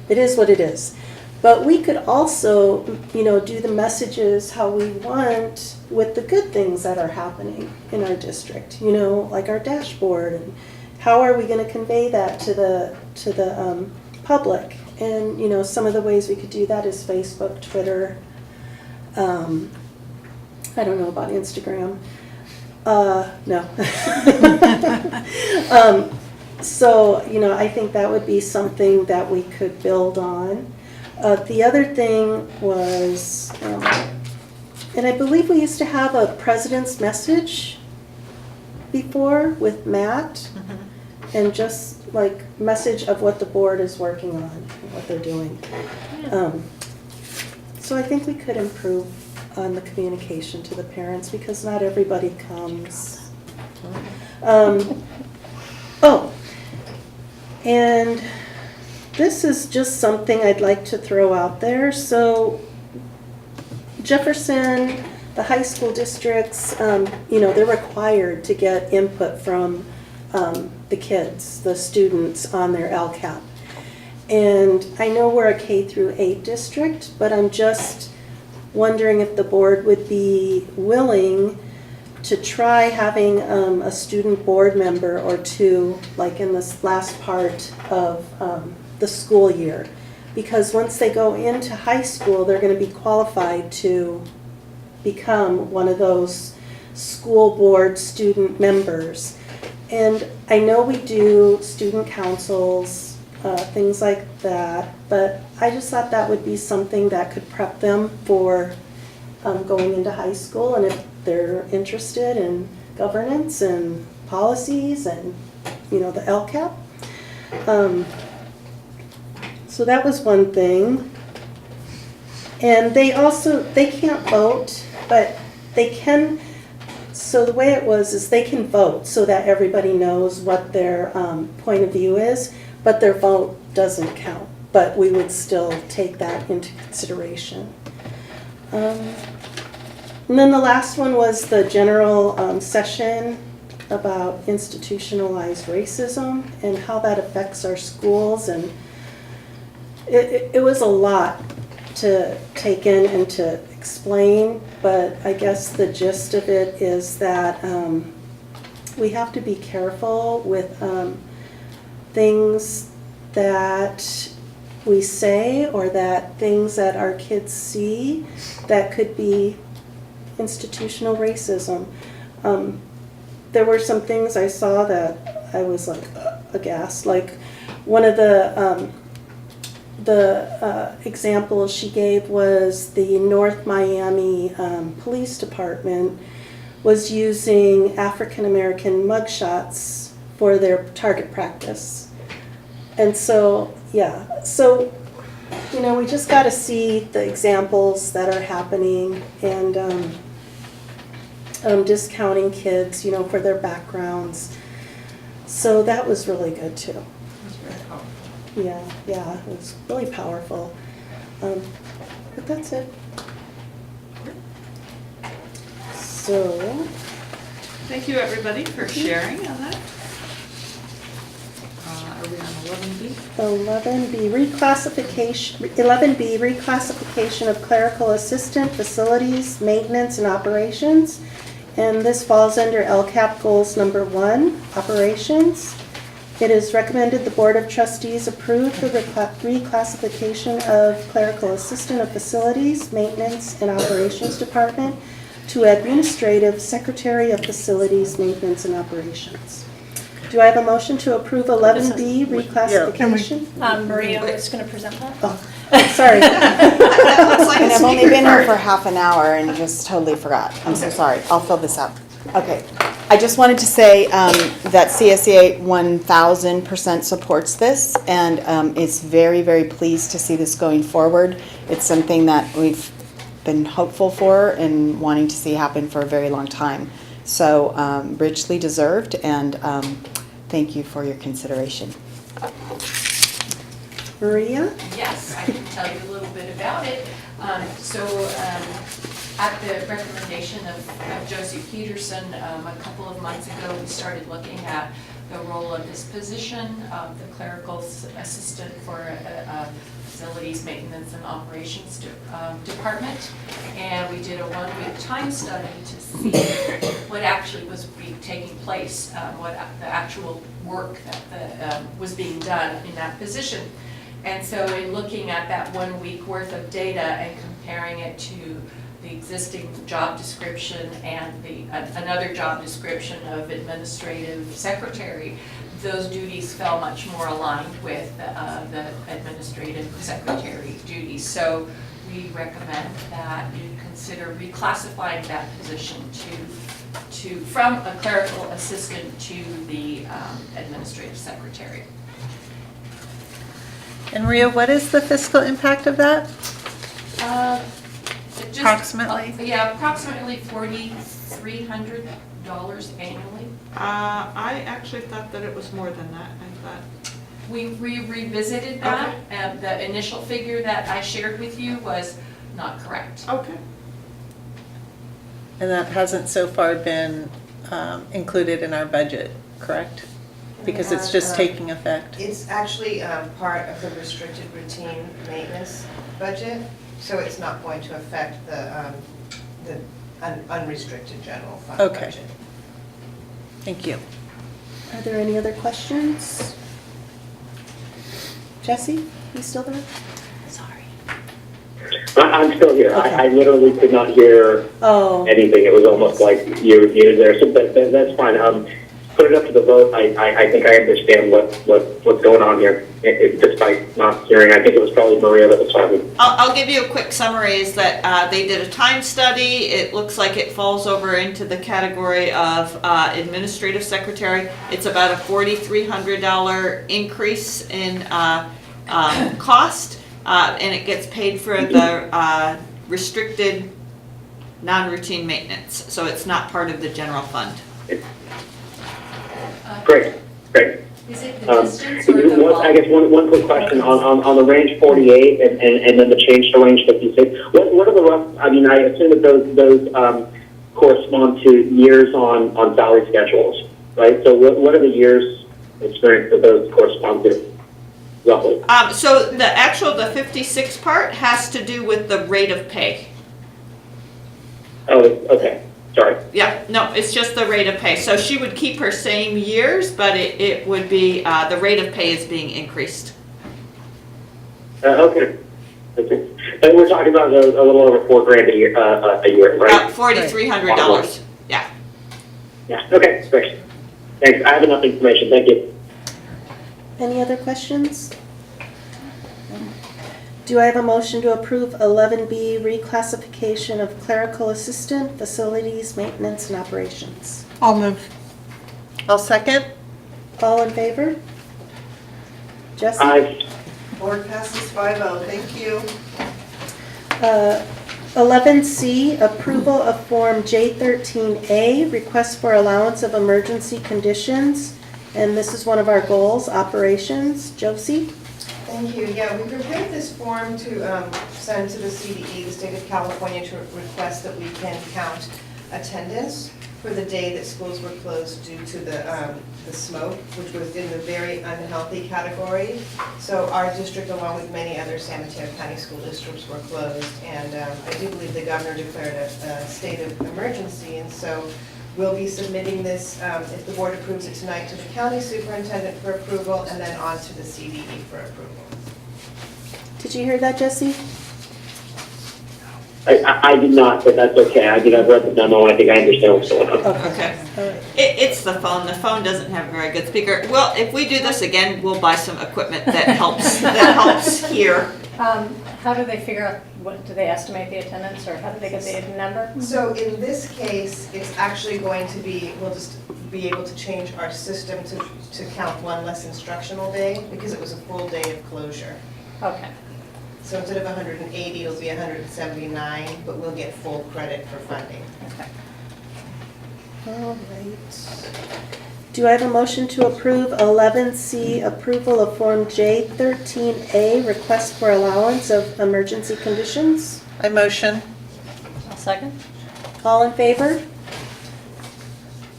it is what it is. But we could also, do the messages how we want with the good things that are happening in our district, like our dashboard, and how are we going to convey that to the public. And, some of the ways we could do that is Facebook, Twitter, I don't know about Instagram. No. So, I think that would be something that we could build on. The other thing was, and I believe we used to have a president's message before with Matt, and just like message of what the board is working on, and what they're doing. So I think we could improve on the communication to the parents because not everybody comes. And this is just something I'd like to throw out there. So Jefferson, the high school districts, they're required to get input from the kids, the students on their LCAP. And I know we're a K through 8 district, but I'm just wondering if the board would be willing to try having a student board member or two, like in this last part of the school year. Because once they go into high school, they're going to be qualified to become one of those school board student members. And I know we do student councils, things like that, but I just thought that would be something that could prep them for going into high school, and if they're interested in governance and policies and, the LCAP. So that was one thing. And they can't vote, but they can, so the way it was is they can vote so that everybody knows what their point of view is, but their vote doesn't count. But we would still take that into consideration. And then the last one was the general session about institutionalized racism and how that affects our schools. And it was a lot to take in and to explain, but I guess the gist of it is that we have to be careful with things that we say or that things that our kids see that could be institutional racism. There were some things I saw that I was like aghast. Like one of the examples she gave was the North Miami Police Department was using African American mugshots for their target practice. And so, yeah, so You know, we just got to see the examples that are happening and discounting kids, you know, for their backgrounds. So that was really good too. Yeah, it was really powerful. But that's it. So, Thank you, everybody, for sharing on that. Are we on 11B? 11B, reclassification of clerical assistant, facilities, maintenance, and operations. And this falls under LCAP goals number 1, operations. It is recommended the Board of Trustees approve the reclassification of clerical assistant of facilities, maintenance, and operations department to administrative secretary of facilities, maintenance, and operations. Do I have a motion to approve 11B reclassification? Maria is going to present that. Oh, sorry. And I've only been here for half an hour and just totally forgot. I'm so sorry. I'll fill this out. Okay. I just wanted to say that CSBA 1000% supports this and is very, very pleased to see this going forward. It's something that we've been hopeful for and wanting to see happen for a very long time. So richly deserved, and thank you for your consideration. Maria? Yes, I can tell you a little bit about it. At the recommendation of Josie Peterson, a couple of months ago, we started looking at the role of this position, the clerical assistant for facilities, maintenance, and operations department. And we did a one-week time study to see what actually was taking place, what the actual work that was being done in that position. And so in looking at that 1 week worth of data and comparing it to the existing job description and another job description of administrative secretary, those duties fell much more aligned with the administrative secretary duties. So we recommend that you consider reclassifying that position from a clerical assistant to the administrative secretary. And Maria, what is the fiscal impact of that? Approximately? Yeah, approximately $4,300 annually. I actually thought that it was more than that. I thought. We revisited that, and the initial figure that I shared with you was not correct. Okay. And that hasn't so far been included in our budget, correct? Because it's just taking effect. It's actually part of the restricted routine maintenance budget, so it's not going to affect the unrestricted general fund Okay. budget. Thank you. Are there any other questions? Jesse, you still there? Sorry. I'm still here. Okay. I literally could not hear anything. It was almost like you were there. So that's fine. Put it up to the vote. I think I understand what's going on here, despite not hearing. I think it was probably Maria that was talking. I'll give you a quick summary. Is that they did a time study. It looks like it falls over into the category of administrative secretary. It's about a $4,300 increase in cost, and it gets paid for the restricted non-routine maintenance. So it's not part of the general fund. Great. Is it the distance or the I guess one quick question on the range 48 and then the change to range 56. What are the rough? I mean, I assume that those correspond to years on salary schedules, right? So what are the years experience that those correspond to, roughly? So the 56 part has to do with the rate of pay. Oh, okay. Sorry. Yeah, no, it's just the rate of pay. So she would keep her same years, but it would be, the rate of pay is being increased. Okay. And we're talking about a little over $4,000 a year, right? About $4,300, yeah. Yeah, okay, great. Thanks. I have enough information. Thank you. Any other questions? Do I have a motion to approve 11B reclassification of clerical assistant, facilities, maintenance, and operations? I'll move. I'll second. All in favor? Jesse? Aye. Board passes 5-0. Thank you. 11C, approval of Form J13A, request for allowance of emergency conditions. And this is one of our goals, operations. Josie? Thank you. Yeah, we prepared this form to send to the CDE, the State of California, to request that we can count attendance for the day that schools were closed due to the smoke, which was in the very unhealthy category. So our district, along with many other San Mateo County school districts, were closed. And I do believe the governor declared a state of emergency. And so we'll be submitting this, if the board approves it tonight, to the county superintendent for approval, and then on to the CDE for approval. Did you hear that, Jesse? I did not, but that's okay. I've read the memo, I think I understand what's going on. Okay. All right. It's the phone. The phone doesn't have a very good speaker. Well, if we do this again, we'll buy some equipment that helps hear. How do they figure out, what, do they estimate the attendance, or how do they get the number? So in this case, it's actually going to be, we'll just be able to change our system to count one less instructional day, because it was a full day of closure. Okay. So instead of 180, it'll be 179, but we'll get full credit for funding. Okay. All right. Do I have a motion to approve 11C, approval of Form J13A, request for allowance of emergency conditions? I motion. I'll second. All in favor?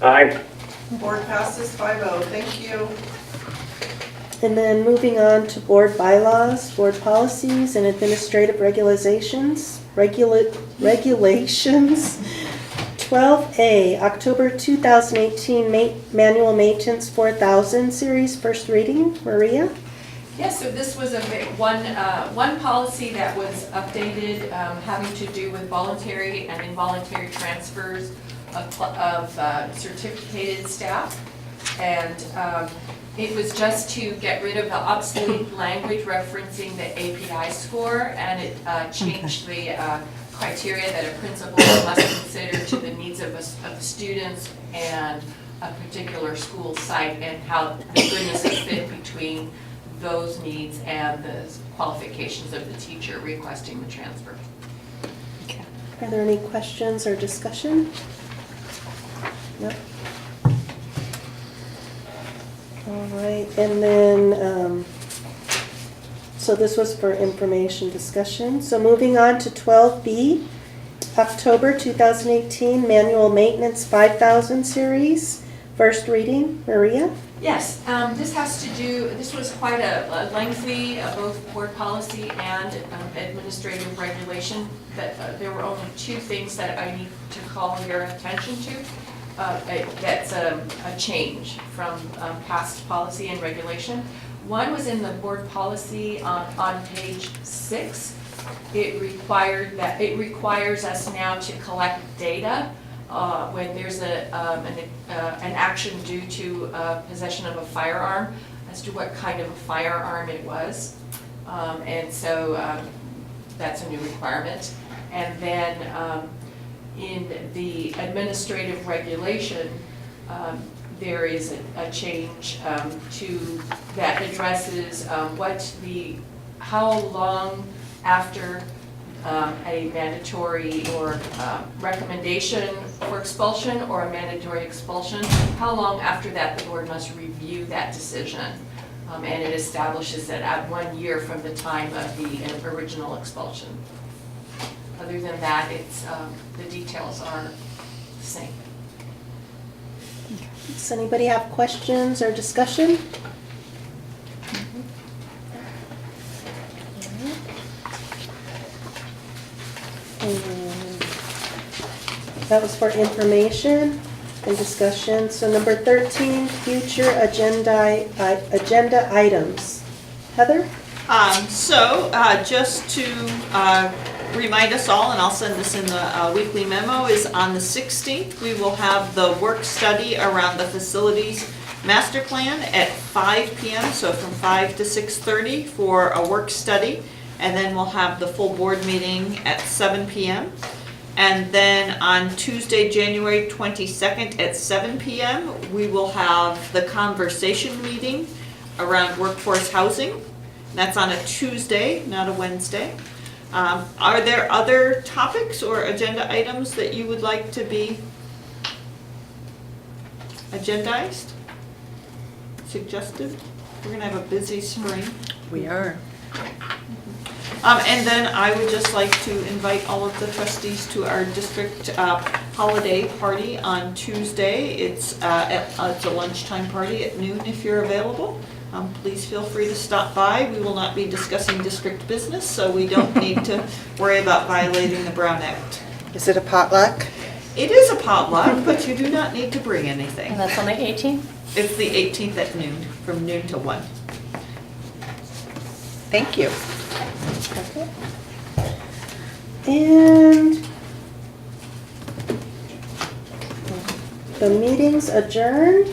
Aye. Board passes 5-0. Thank you. And then moving on to board bylaws, board policies, and administrative regulations. Regulations. 12A, October 2018 Manual Maintenance 4000 Series, first reading. Maria? Yes, so this was one policy that was updated, having to do with voluntary and involuntary transfers of certificated staff. And it was just to get rid of the obsolete language referencing the API score, and it changed the criteria that a principal must consider to the needs of the students and a particular school site, and how the goodness of fit between those needs and the qualifications of the teacher requesting the transfer. Are there any questions or discussion? No? All right, and then, so this was for information discussion. So moving on to 12B, October 2018 Manual Maintenance 5000 Series, first reading. Maria? Yes, this was quite a lengthy, both board policy and administrative regulation, that there were only two things that I need to call your attention to. That's a change from past policy and regulation. One was in the board policy on page 6. It requires us now to collect data when there's an action due to possession of a firearm, as to what kind of a firearm it was. And so that's a new requirement. And then in the administrative regulation, there is a change to that addresses how long after a mandatory or recommendation for expulsion or a mandatory expulsion, how long after that the board must review that decision. And it establishes that at 1 year from the time of the original expulsion. Other than that, the details are the same. Does anybody have questions or discussion? That was for information and discussion. So number 13, future agenda items. Heather? Just to remind us all, and I'll send this in the weekly memo, is on the 16th, we will have the work study around the facilities master plan at 5 p.m., so from 5 to 6:30 for a work study. And then we'll have the full board meeting at 7 p.m. And then on Tuesday, January 22nd at 7 p.m., we will have the conversation meeting around workforce housing. That's on a Tuesday, not a Wednesday. Are there other topics or agenda items that you would like to be agendized? Suggested? We're gonna have a busy spring. We are. And then I would just like to invite all of the trustees to our district holiday party on Tuesday. It's a lunchtime party at noon if you're available. Please feel free to stop by. We will not be discussing district business, so we don't need to worry about violating the Brown Act. Is it a potluck? It is a potluck, but you do not need to bring anything. And that's on the 18th? It's the 18th at noon, from noon to 1. Thank you. And the meeting's adjourned.